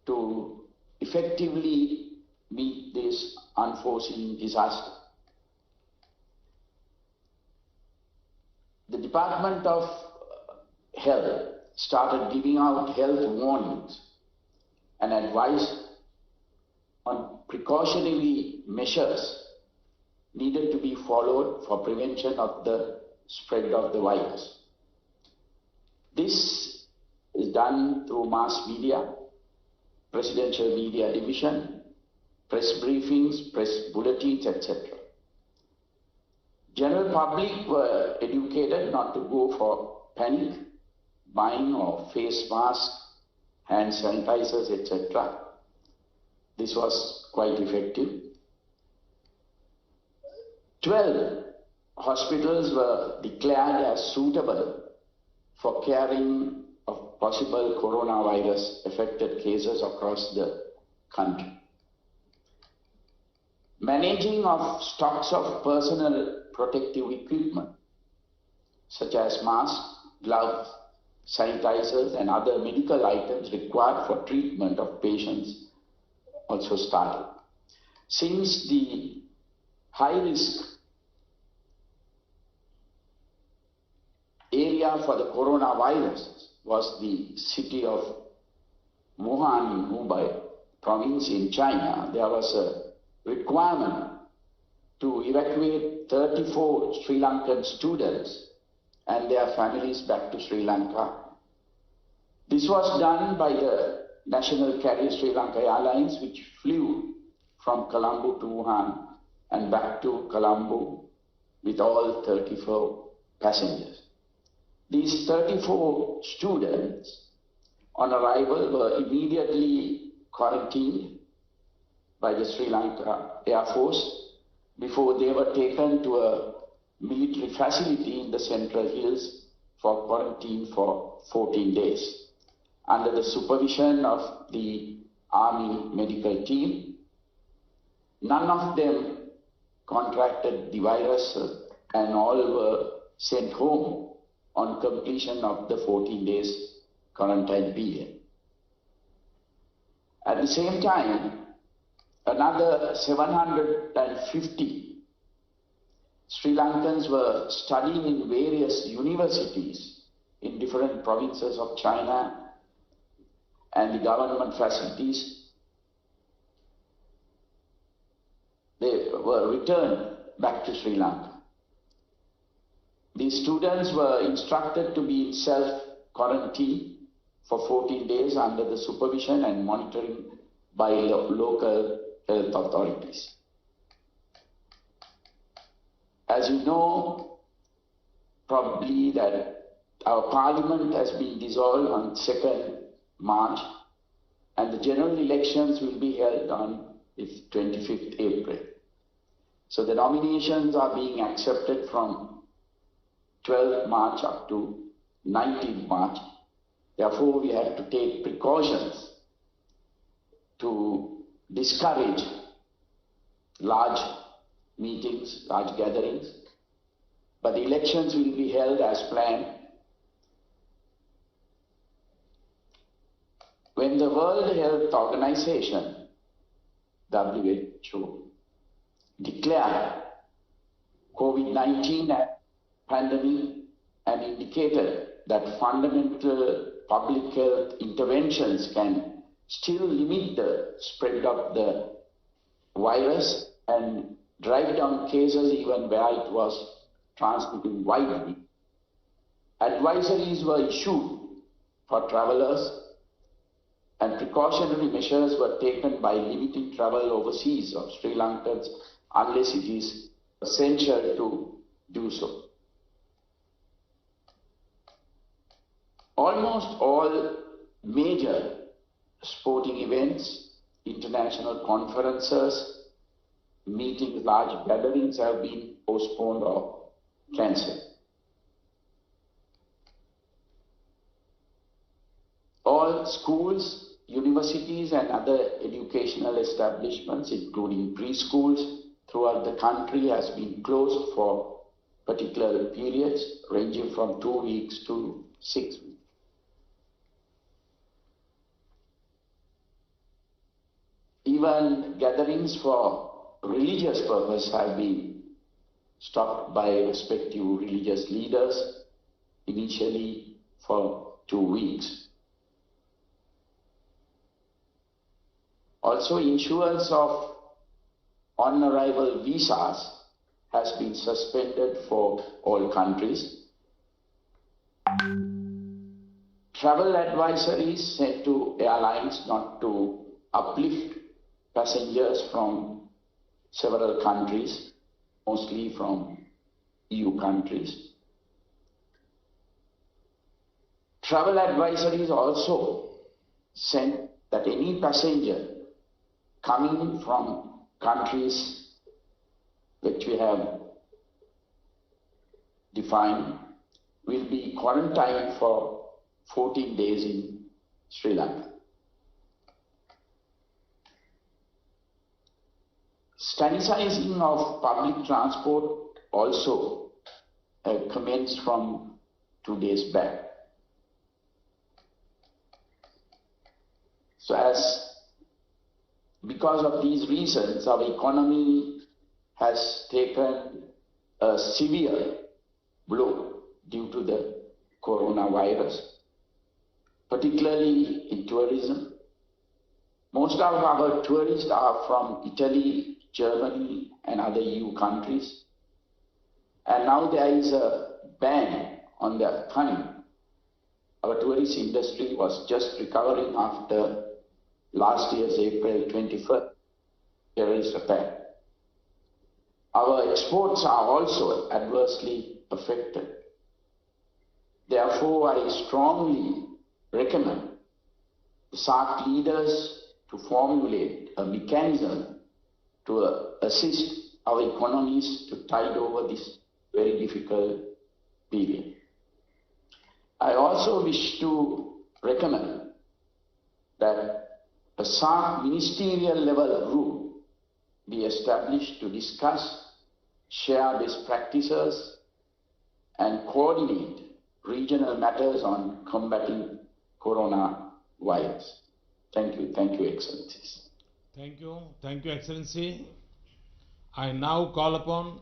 to effectively meet this unforeseen disaster. The Department of Health started giving out health warnings and advice on precautionary measures needed to be followed for prevention of the spread of the virus. This is done through mass media, presidential media division, press briefings, press bulletins, etc. General public were educated not to go for panic buying of face masks, hand sanitizers, etc. This was quite effective. 12 hospitals were declared as suitable for caring of possible coronavirus affected cases across the country. Managing of stocks of personal protective equipment such as masks, gloves, sanitizers and other medical items required for treatment of patients also started. Since the high risk area for the coronavirus was the city of Wuhan in Hubei province in China, there was a requirement to evacuate 34 Sri Lankan students and their families back to Sri Lanka. This was done by the national carrier Sri Lanka Airlines, which flew from Colombo to Wuhan and back to Colombo with all 34 passengers. These 34 students on arrival were immediately quarantined by the Sri Lanka Air Force before they were taken to a military facility in the Central Hills for quarantine for 14 days under the supervision of the Army medical team. None of them contracted the virus and all were sent home on completion of the 14 days quarantine period. At the same time, another 750 Sri Lankans were studying in various universities in different provinces of China and the government facilities, they were returned back to Sri Lanka. These students were instructed to be in self-quarantine for 14 days under the supervision and monitoring by local health authorities. As you know, probably that our parliament has been dissolved on 2nd March and the general elections will be held on 25th April. So the nominations are being accepted from 12th March up to 19th March. Therefore, we have to take precautions to discourage large meetings, large gatherings. But the elections will be held as planned. When the World Health Organization, WHO, declared COVID-19 a pandemic and indicated that fundamental public health interventions can still limit the spread of the virus and drive down cases even where it was transmitting widely. Advisories were issued for travelers and precautionary measures were taken by limiting travel overseas of Sri Lankans unless it is essential to do so. Almost all major sporting events, international conferences, meetings, large gatherings have been postponed or cancelled. All schools, universities and other educational establishments, including preschools throughout the country, has been closed for particular periods ranging from 2 weeks to 6 weeks. Even gatherings for religious purpose have been stopped by respective religious leaders, initially for 2 weeks. Also, issuance of on-arrival visas has been suspended for all countries. Travel advisories sent to airlines not to uplift passengers from several countries, mostly from EU countries. Travel advisories also sent that any passenger coming from countries which we have defined will be quarantined for 14 days in Sri Lanka. Sanitizing of public transport also commenced from 2 days back. So because of these reasons, our economy has taken a severe blow due to the coronavirus, particularly in tourism. Most of our tourists are from Italy, Germany and other EU countries. And now there is a ban on their coming. Our tourist industry was just recovering after last year's April 21st terrorist attack. Our exports are also adversely affected. Therefore, I strongly recommend the SAARC leaders to formulate a mechanism to assist our economies to tide over this very difficult period. I also wish to recommend that a SAARC ministerial level group be established to discuss, share best practices and coordinate regional matters on combating coronavirus. Thank you, Excellencies. Thank you, Excellency. I now call upon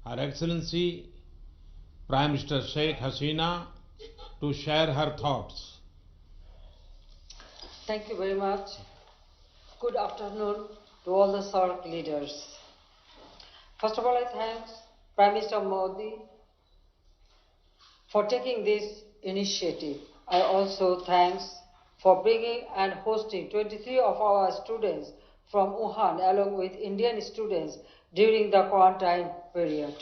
Her Excellency Prime Minister Sheikh Hasina to share her thoughts. Thank you very much. Good afternoon to all the SAARC leaders. First of all, I thank Prime Minister Modi for taking this initiative. I also thanks for bringing and hosting 23 of our students from Wuhan along with Indian students during the quarantine period.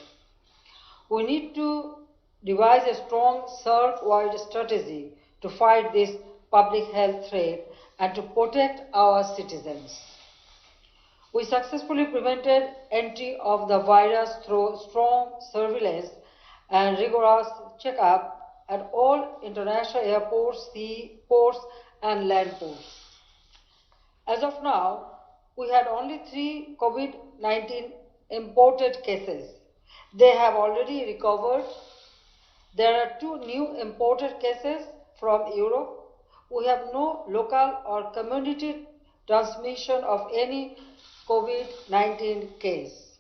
We need to devise a strong SAARC-wide strategy to fight this public health threat and to protect our citizens. We successfully prevented entry of the virus through strong surveillance and rigorous checkup at all international airports, sea ports and land ports. As of now, we had only 3 COVID-19 imported cases. They have already recovered. There are 2 new imported cases from Europe. We have no local or community transmission of any COVID-19 case.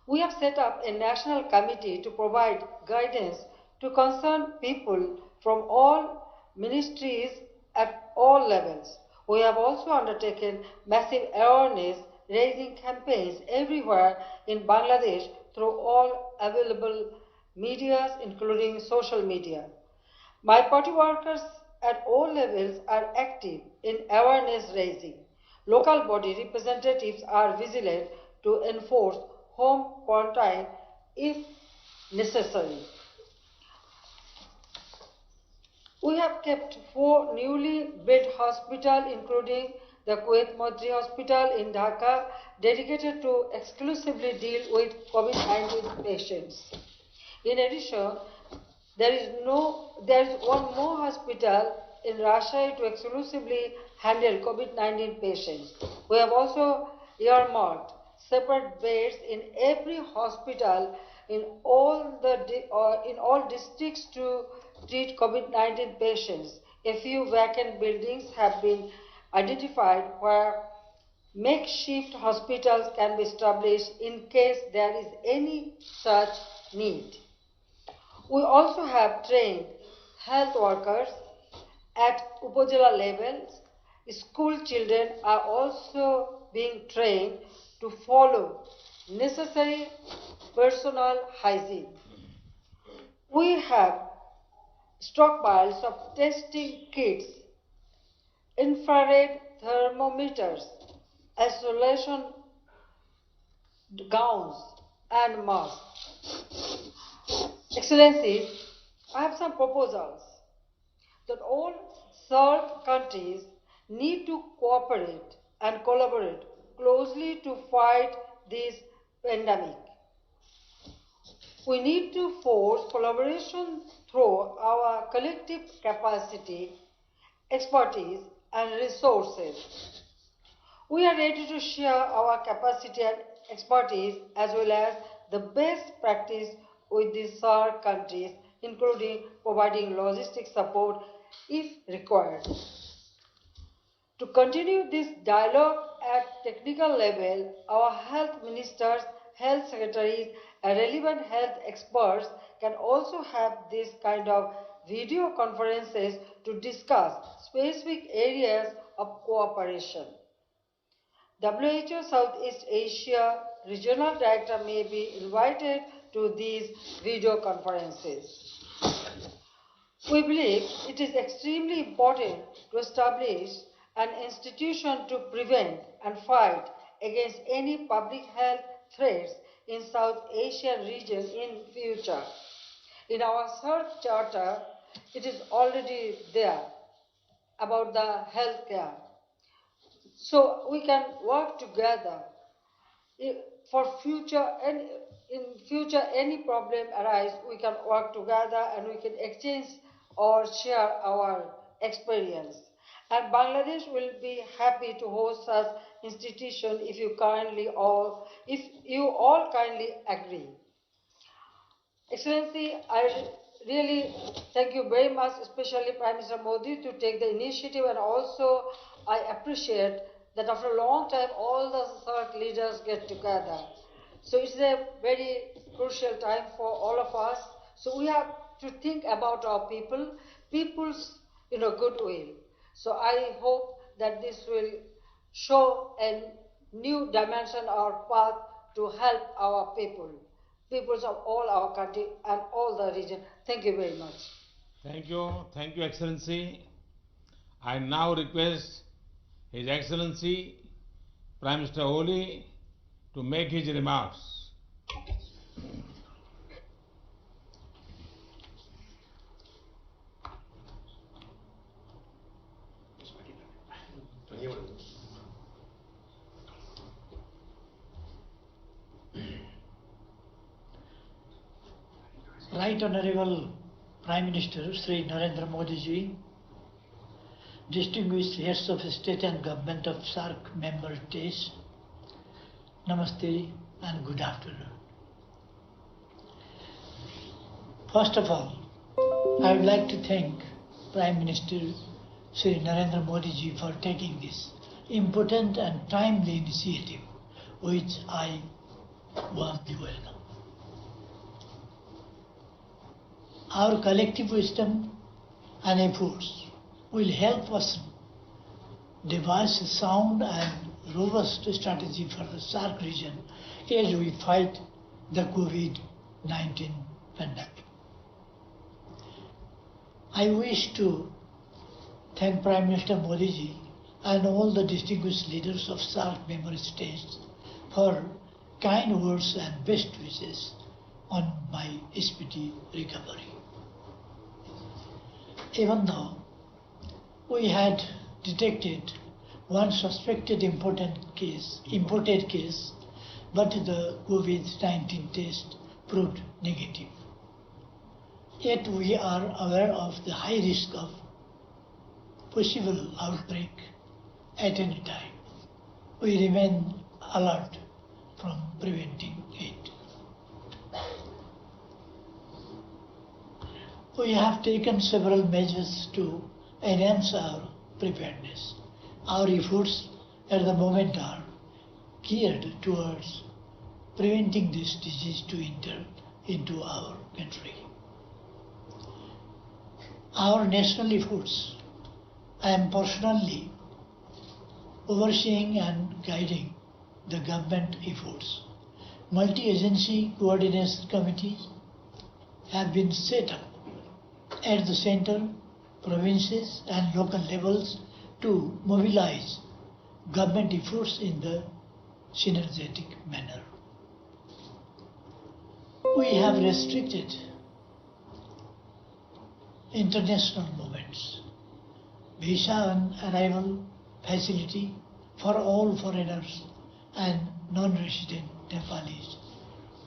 We have set up a national committee to provide guidance to concerned people from all ministries at all levels. We have also undertaken massive awareness raising campaigns everywhere in Bangladesh through all available medias, including social media. My party workers at all levels are active in awareness raising. Local body representatives are vigilant to enforce home quarantine if necessary. We have kept 4 newly built hospitals, including the Kuwait Modri Hospital in Dhaka, dedicated to exclusively deal with COVID-19 patients. In addition, there is one more hospital in Rajshahi to exclusively handle COVID-19 patients. We have also earmarked separate beds in every hospital in all districts to treat COVID-19 patients. A few vacant buildings have been identified where makeshift hospitals can be established in case there is any such need. We also have trained health workers at Upazila levels. School children are also being trained to follow necessary personal hygiene. We have stockpiles of testing kits, infrared thermometers, isolation gowns and masks. Excellencies, I have some proposals that all SAARC countries need to cooperate and collaborate closely to fight this pandemic. We need to force collaboration through our collective capacity, expertise and resources. We are ready to share our capacity and expertise as well as the best practice with the SAARC countries, including providing logistic support if required. To continue this dialogue at technical level, our health ministers, health secretaries and relevant health experts can also have this kind of video conferences to discuss specific areas of cooperation. WHO Southeast Asia Regional Director may be invited to these video conferences. We believe it is extremely important to establish an institution to prevent and fight against any public health threats in South Asian region in future. In our SAARC Charter, it is already there about the healthcare. So we can work together for future, and in future any problem arise, we can work together and we can exchange or share our experience. And Bangladesh will be happy to host such institution if you all kindly agree. Excellency, I really thank you very much, especially Prime Minister Modi, to take the initiative, and also I appreciate that after a long time all the SAARC leaders get together. So it's a very crucial time for all of us. So we have to think about our people's goodwill. So I hope that this will show a new dimension or path to help our peoples of all our country and all the region. Thank you very much. Thank you, Excellency. I now request His Excellency Prime Minister Oli to make his remarks. Right Honorable Prime Minister Sri Narendra Modi ji, distinguished heads of state and government of SAARC member states, Namaste and good afternoon. First of all, I would like to thank Prime Minister Sri Narendra Modi ji for taking this important and timely initiative, which I warmly welcome. Our collective wisdom and efforts will help us devise a sound and robust strategy for the SAARC region as we fight the COVID-19 pandemic. I wish to thank Prime Minister Modi ji and all the distinguished leaders of SAARC member states for kind words and best wishes on my speedy recovery. Even though we had detected one suspected imported case, but the COVID-19 test proved negative. Yet we are aware of the high risk of possible outbreak at any time. We remain alert from preventing it. We have taken several measures to enhance our preparedness. Our efforts at the moment are geared towards preventing this disease to enter into our country. Our national efforts, I am personally overseeing and guiding the government efforts. Multi-agency coordination committees have been set up at the center, provinces and local levels to mobilize government efforts in the synergetic manner. We have restricted international movements, visa on arrival facility for all foreigners and non-resident Nepalis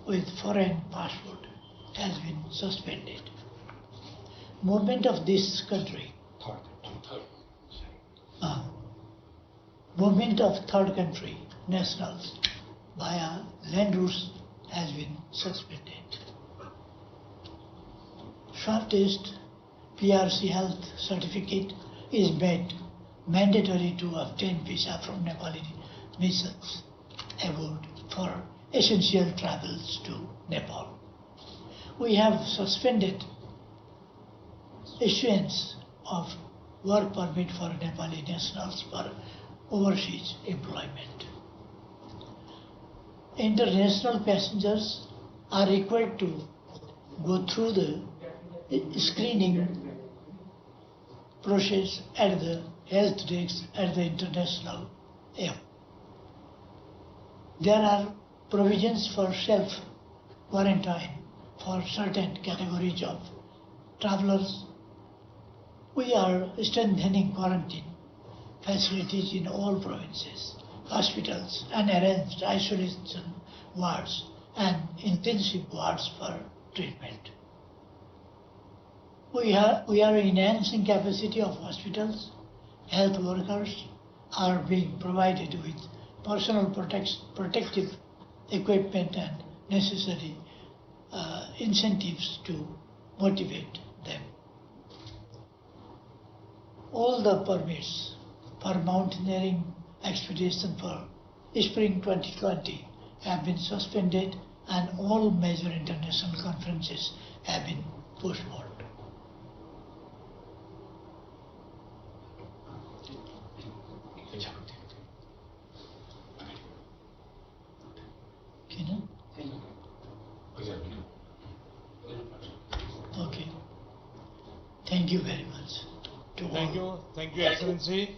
with foreign passport has been suspended. Movement of this country, movement of third country nationals via land routes has been suspended. Swab test PRC health certificate is made mandatory to obtain visa from Nepali missions abroad for essential travels to Nepal. We have suspended issuance of work permit for Nepali nationals for overseas employment. International passengers are required to go through the screening process at the health desk at the international airport. There are provisions for self-quarantine for certain categories of travelers. We are strengthening quarantine facilities in all provinces, hospitals, and arranged isolation wards and intensive wards for treatment. We are enhancing capacity of hospitals. Health workers are being provided with personal protective equipment and necessary incentives to motivate them. All the permits for mountaineering expedition for spring 2020 have been suspended and all major international conferences have been postponed. Thank you very much. Thank you, Excellency.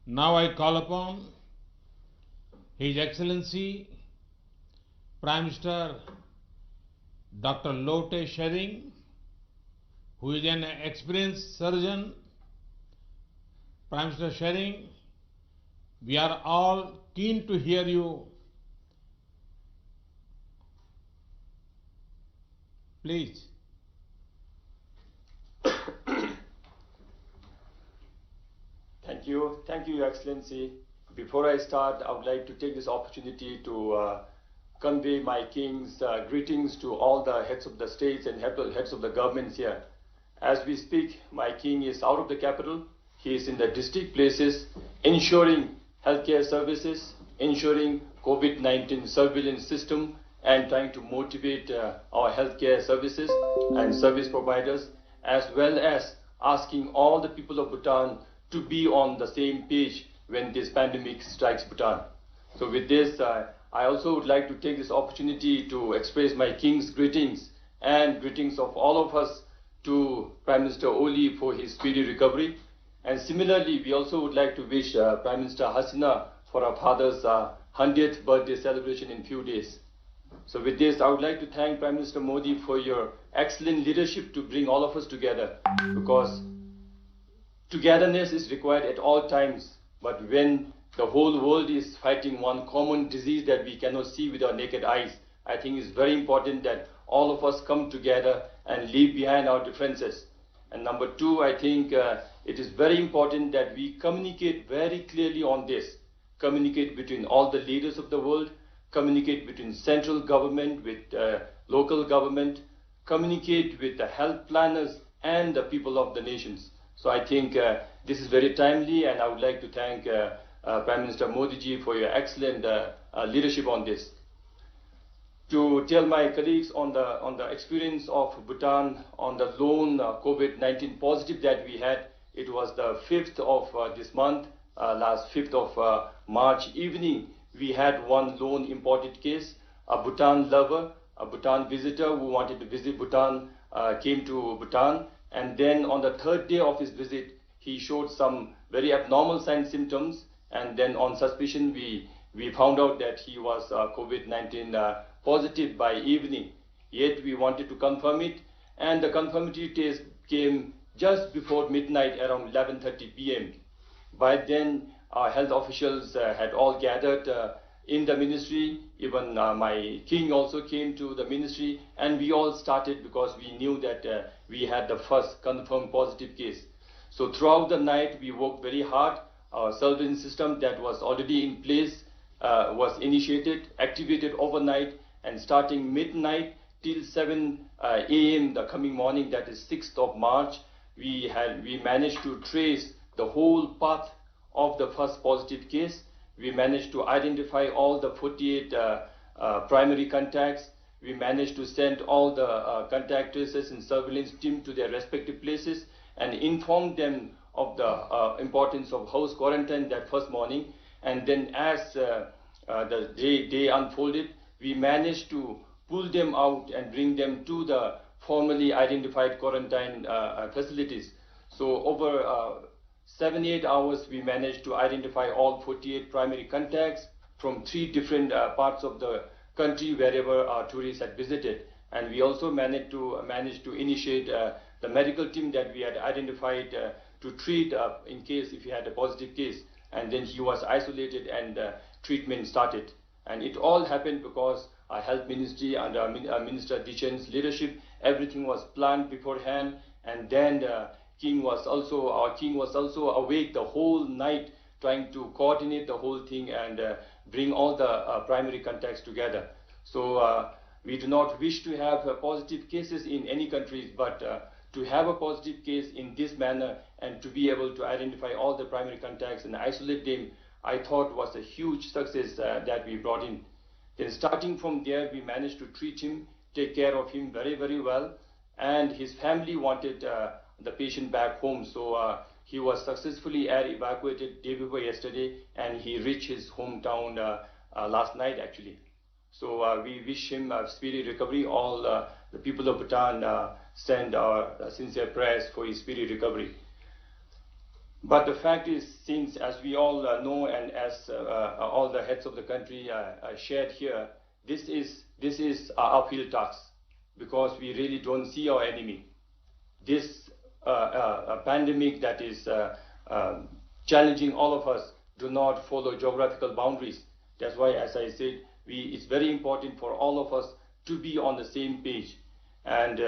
Now I call upon His Excellency Prime Minister Dr. Lote Tshering, who is an experienced surgeon. Prime Minister Tshering, we are all keen to hear you. Please. Thank you, Your Excellency. Before I start, I would like to take this opportunity to convey my King's greetings to all the heads of the states and heads of the governments here. As we speak, my King is out of the capital. He is in the district places, ensuring healthcare services, ensuring COVID-19 surveillance system, and trying to motivate our healthcare services and service providers, as well as asking all the people of Bhutan to be on the same page when this pandemic strikes Bhutan. So with this, I also would like to take this opportunity to express my King's greetings and greetings of all of us to Prime Minister Oli for his speedy recovery. And similarly, we also would like to wish Prime Minister Hasina for her father's 100th birthday celebration in few days. So with this, I would like to thank Prime Minister Modi for your excellent leadership to bring all of us together, because togetherness is required at all times. But when the whole world is fighting one common disease that we cannot see with our naked eyes, I think it's very important that all of us come together and leave behind our differences. And number two, I think it is very important that we communicate very clearly on this. Communicate between all the leaders of the world, communicate between central government with local government, communicate with the health planners and the people of the nations. So I think this is very timely, and I would like to thank Prime Minister Modi ji for your excellent leadership on this. To tell my colleagues on the experience of Bhutan on the lone COVID-19 positive that we had, it was the 5th of this month, last 5th of March evening, we had one lone imported case, a Bhutan lover, a Bhutan visitor who wanted to visit Bhutan, came to Bhutan, and then on the 3rd day of his visit, he showed some very abnormal signs, symptoms, and then on suspicion, we found out that he was COVID-19 positive by evening. Yet we wanted to confirm it, and the confirmatory test came just before midnight, around 11:30 p.m. By then, our health officials had all gathered in the ministry. Even my king also came to the ministry, and we all started because we knew that we had the first confirmed positive case. So throughout the night, we worked very hard. Our surveillance system that was already in place was initiated, activated overnight, and starting midnight till 7 a.m. the coming morning, that is 6th of March, we managed to trace the whole path of the first positive case. We managed to identify all the 48 primary contacts. We managed to send all the contact tracers and surveillance team to their respective places and inform them of the importance of house quarantine that first morning. And then as the day unfolded, we managed to pull them out and bring them to the formally identified quarantine facilities. So over 7-8 hours, we managed to identify all 48 primary contacts from 3 different parts of the country wherever our tourists had visited. And we also managed to initiate the medical team that we had identified to treat in case if he had a positive case. And then he was isolated and treatment started. And it all happened because our health ministry under Minister Dichen's leadership, everything was planned beforehand. And then our king was also awake the whole night trying to coordinate the whole thing and bring all the primary contacts together. So we do not wish to have positive cases in any countries, but to have a positive case in this manner and to be able to identify all the primary contacts and isolate them, I thought was a huge success that we brought in. Then starting from there, we managed to treat him, take care of him very, very well. And his family wanted the patient back home. So he was successfully air evacuated day before yesterday, and he reached his hometown last night actually. So we wish him a speedy recovery. All the people of Bhutan send our sincere prayers for his speedy recovery. But the fact is, since as we all know and as all the heads of the country shared here, this is our uphill task because we really don't see our enemy. This pandemic that is challenging all of us do not follow geographical boundaries. That's why, as I said, it's very important for all of us to be on the same page. And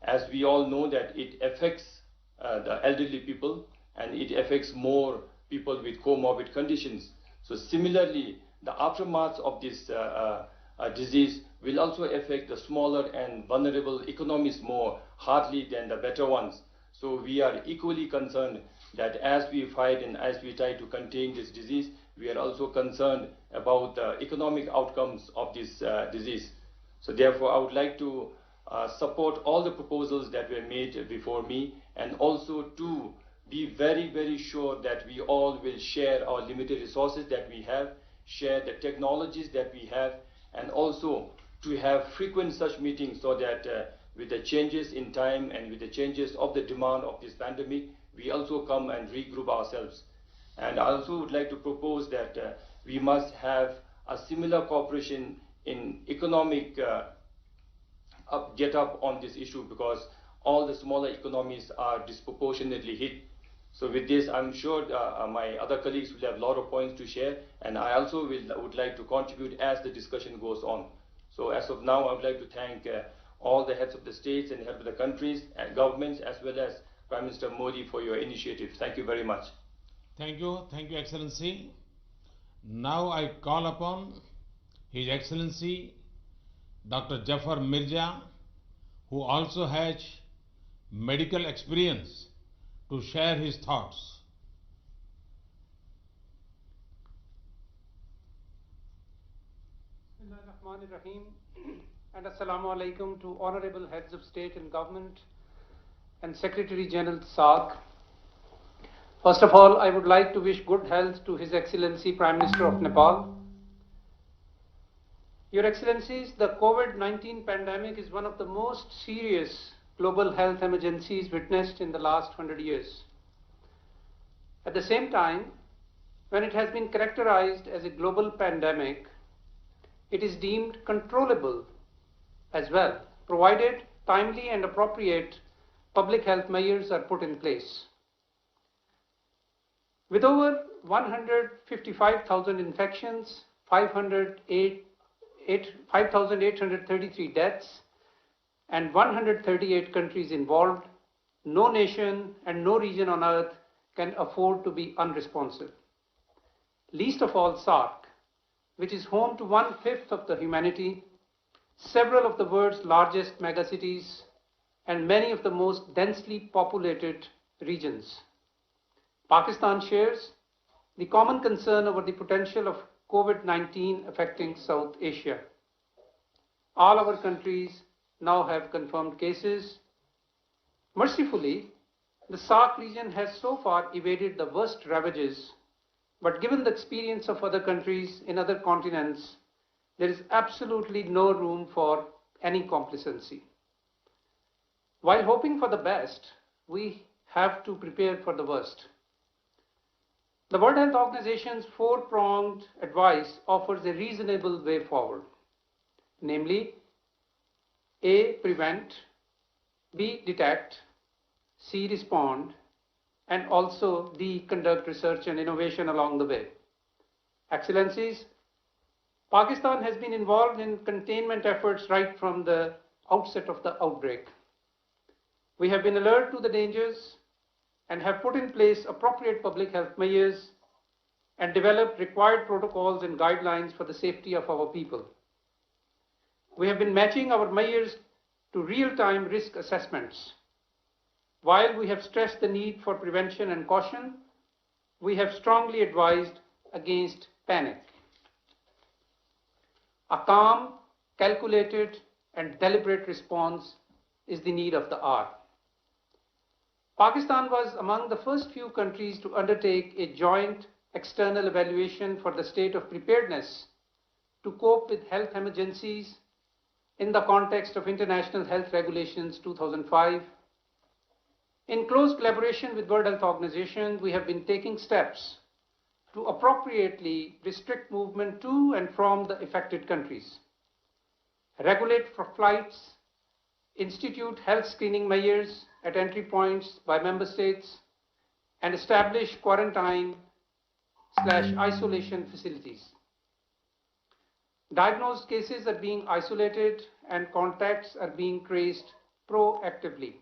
as we all know that it affects the elderly people and it affects more people with comorbid conditions. So similarly, the aftermath of this disease will also affect the smaller and vulnerable economies more hardly than the better ones. So we are equally concerned that as we fight and as we try to contain this disease, we are also concerned about the economic outcomes of this disease. So therefore, I would like to support all the proposals that were made before me, and also to be very, very sure that we all will share our limited resources that we have, share the technologies that we have, and also to have frequent such meetings so that with the changes in time and with the changes of the demand of this pandemic, we also come and regroup ourselves. And I also would like to propose that we must have a similar cooperation in economic get up on this issue, because all the smaller economies are disproportionately hit. So with this, I'm sure my other colleagues will have a lot of points to share, and I also would like to contribute as the discussion goes on. So as of now, I would like to thank all the heads of the states and heads of the countries and governments, as well as Prime Minister Modi, for your initiative. Thank you very much. Thank you, Excellency. Now I call upon His Excellency Dr. Jafar Mirza, who also has medical experience, to share his thoughts. Bismillahirrahmanirrahim, and Assalamu alaikum to honorable heads of state and government and Secretary General SAARC. First of all, I would like to wish good health to His Excellency Prime Minister of Nepal. Your Excellencies, the COVID-19 pandemic is one of the most serious global health emergencies witnessed in the last 100 years. At the same time, when it has been characterized as a global pandemic, it is deemed controllable as well, provided timely and appropriate public health measures are put in place. With over 155,000 infections, 5,833 deaths, and 138 countries involved, no nation and no region on earth can afford to be unresponsive. Least of all SAARC, which is home to 1/5 of the humanity, several of the world's largest megacities, and many of the most densely populated regions. Pakistan shares the common concern over the potential of COVID-19 affecting South Asia. All our countries now have confirmed cases. Mercifully, the SAARC region has so far evaded the worst ravages, but given the experience of other countries in other continents, there is absolutely no room for any complacency. While hoping for the best, we have to prepare for the worst. The World Health Organization's four-pronged advice offers a reasonable way forward, namely, A. Prevent, B. Detect, C. Respond, and also D. Conduct research and innovation along the way. Excellencies, Pakistan has been involved in containment efforts right from the outset of the outbreak. We have been alert to the dangers and have put in place appropriate public health measures and developed required protocols and guidelines for the safety of our people. We have been matching our measures to real-time risk assessments. While we have stressed the need for prevention and caution, we have strongly advised against panic. A calm, calculated, and deliberate response is the need of the hour. Pakistan was among the first few countries to undertake a joint external evaluation for the state of preparedness to cope with health emergencies in the context of International Health Regulations 2005. In close collaboration with World Health Organization, we have been taking steps to appropriately restrict movement to and from the affected countries, regulate for flights, institute health screening measures at entry points by member states, and establish quarantine/isolation facilities. Diagnosed cases are being isolated and contacts are being traced proactively.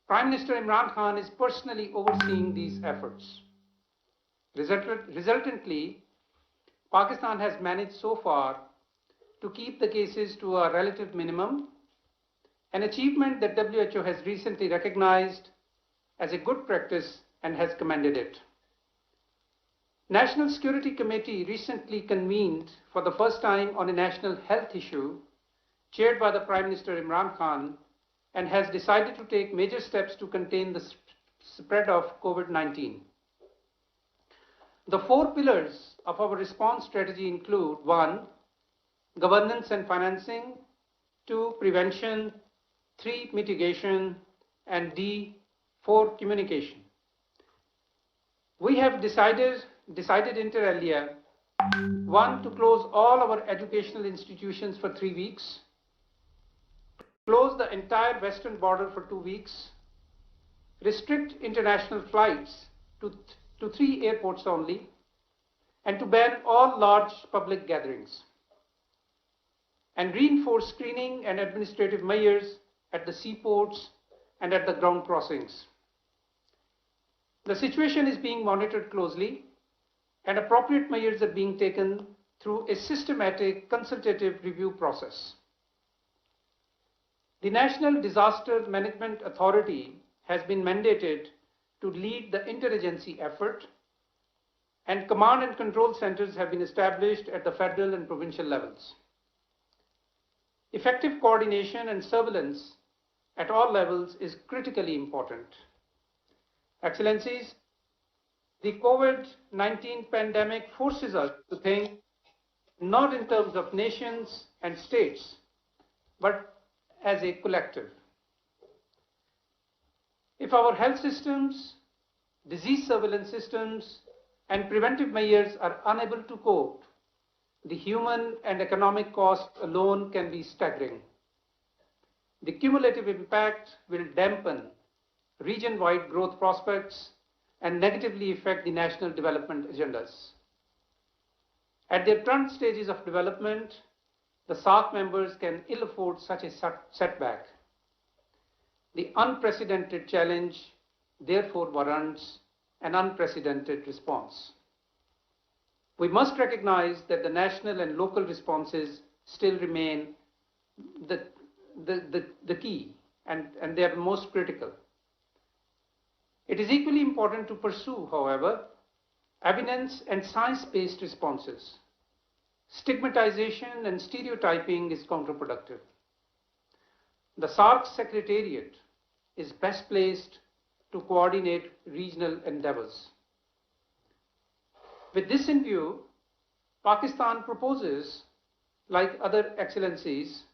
Prime Minister Imran Khan is personally overseeing these efforts. Resultantly, Pakistan has managed so far to keep the cases to a relative minimum, an achievement that WHO has recently recognized as a good practice and has commended it. National Security Committee recently convened for the first time on a national health issue, chaired by the Prime Minister Imran Khan, and has decided to take major steps to contain the spread of COVID-19. The 4 pillars of our response strategy include: 1, governance and financing; 2, prevention; 3, mitigation; and 4, communication. We have decided inter alia: 1, to close all our educational institutions for 3 weeks, close the entire western border for 2 weeks, restrict international flights to 3 airports only, and to ban all large public gatherings, and reinforce screening and administrative measures at the seaports and at the ground crossings. The situation is being monitored closely, and appropriate measures are being taken through a systematic consultative review process. The National Disaster Management Authority has been mandated to lead the interagency effort, and command and control centers have been established at the federal and provincial levels. Effective coordination and surveillance at all levels is critically important. Excellencies, the COVID-19 pandemic forces us to think not in terms of nations and states, but as a collective. If our health systems, disease surveillance systems, and preventive measures are unable to cope, the human and economic cost alone can be staggering. The cumulative impact will dampen region-wide growth prospects and negatively affect the national development agendas. At their current stages of development, the SAARC members can ill afford such a setback. The unprecedented challenge therefore warrants an unprecedented response. We must recognize that the national and local responses still remain the key, and they are most critical. It is equally important to pursue, however, evidence and science-based responses. Stigmatization and stereotyping is counterproductive. The SAARC Secretariat is best placed to coordinate regional endeavors. With this in view, Pakistan proposes, like other excellencies,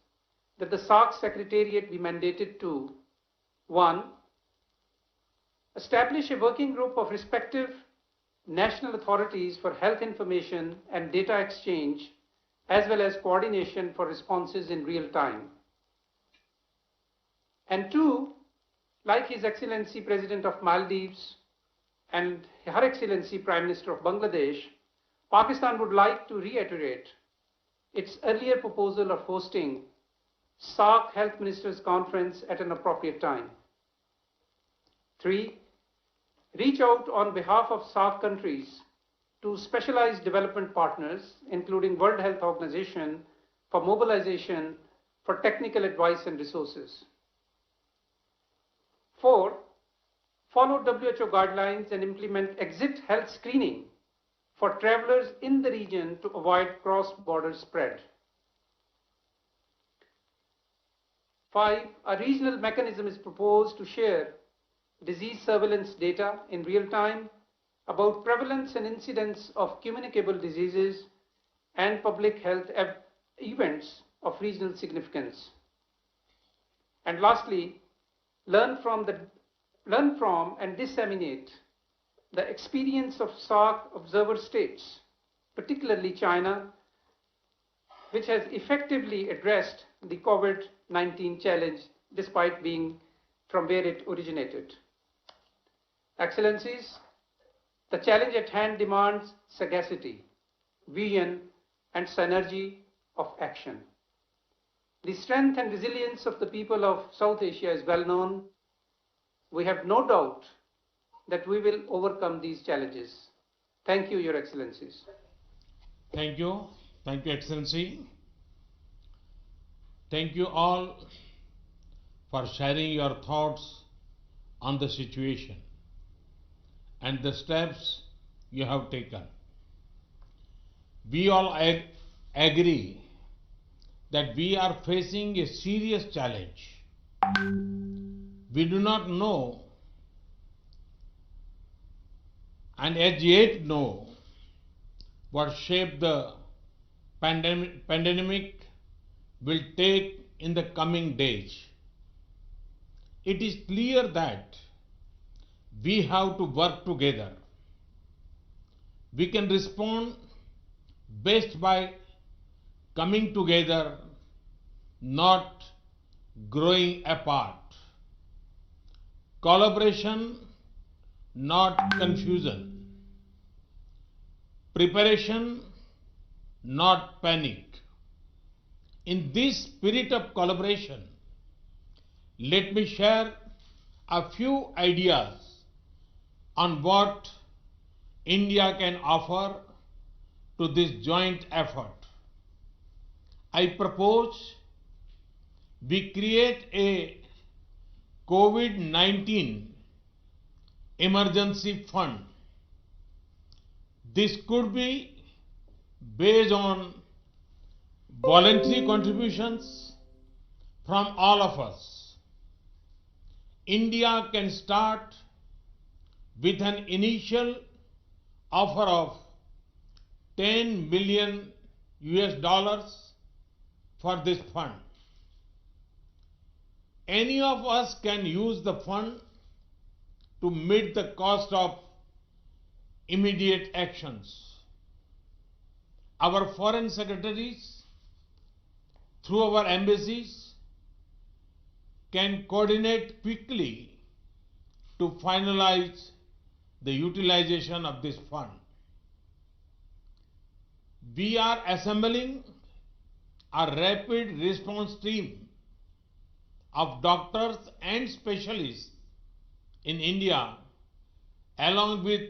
that the SAARC Secretariat be mandated to: 1, establish a working group of respective national authorities for health information and data exchange, as well as coordination for responses in real time. And 2, like His Excellency President of Maldives and Her Excellency Prime Minister of Bangladesh, Pakistan would like to reiterate its earlier proposal of hosting SAARC Health Ministers Conference at an appropriate time. 3, reach out on behalf of SAARC countries to specialized development partners, including World Health Organization, for mobilization for technical advice and resources. 4, follow WHO guidelines and implement exit health screening for travelers in the region to avoid cross-border spread. 5, a regional mechanism is proposed to share disease surveillance data in real time about prevalence and incidence of communicable diseases and public health events of regional significance. And lastly, learn from and disseminate the experience of SAARC observer states, particularly China, which has effectively addressed the COVID-19 challenge despite being from where it originated. Excellencies, the challenge at hand demands sagacity, vision, and synergy of action. The strength and resilience of the people of South Asia is well known. We have no doubt that we will overcome these challenges. Thank you, Your Excellencies. Thank you. Thank you, Excellency. Thank you all for sharing your thoughts on the situation and the steps you have taken. We all agree that we are facing a serious challenge. We do not know and as yet know what shape the pandemic will take in the coming days. It is clear that we have to work together. We can respond best by coming together, not growing apart. Collaboration, not confusion. Preparation, not panic. In this spirit of collaboration, let me share a few ideas on what India can offer to this joint effort. I propose we create a COVID-19 emergency fund. This could be based on voluntary contributions from all of us. India can start with an initial offer of $10 million for this fund. Any of us can use the fund to meet the cost of immediate actions. Our foreign secretaries, through our embassies, can coordinate quickly to finalize the utilization of this fund. We are assembling a rapid response team of doctors and specialists in India, along with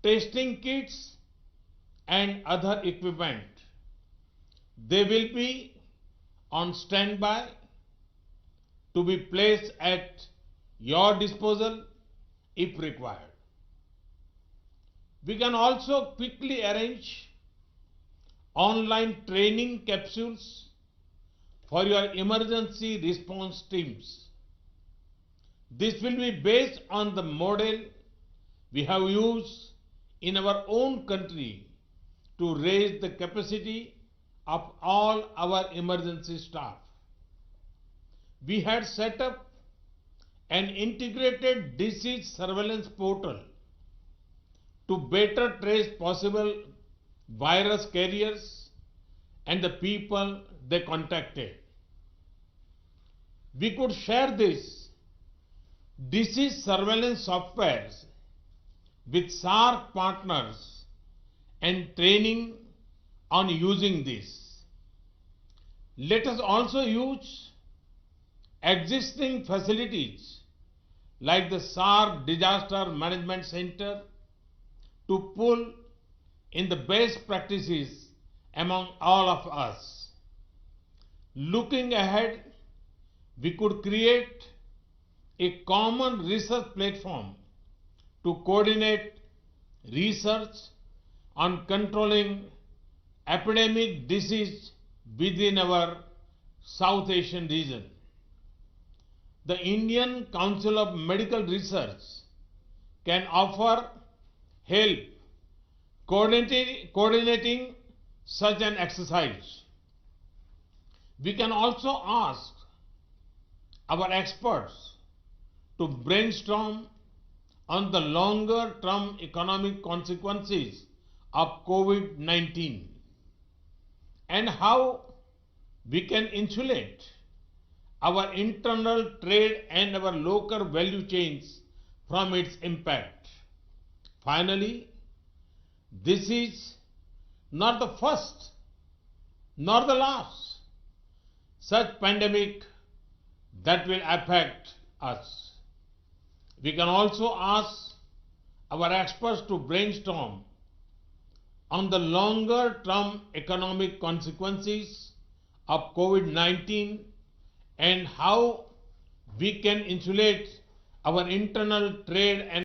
testing kits and other equipment. They will be on standby to be placed at your disposal if required. We can also quickly arrange online training capsules for your emergency response teams. This will be based on the model we have used in our own country to raise the capacity of all our emergency staff. We had set up an integrated disease surveillance portal to better trace possible virus carriers and the people they contacted. We could share this disease surveillance software with SAARC partners and training on using this. Let us also use existing facilities like the SAARC Disaster Management Center to pull in the best practices among all of us. Looking ahead, we could create a common research platform to coordinate research on controlling epidemic disease within our South Asian region. The Indian Council of Medical Research can offer help coordinating such an exercise. We can also ask our experts to brainstorm on the longer term economic consequences of COVID-19 and how we can insulate our internal trade and our local value chains from its impact. Finally, this is not the first nor the last such pandemic that will affect us. We can also ask our experts to brainstorm on the longer term economic consequences of COVID-19 and how we can insulate our internal trade and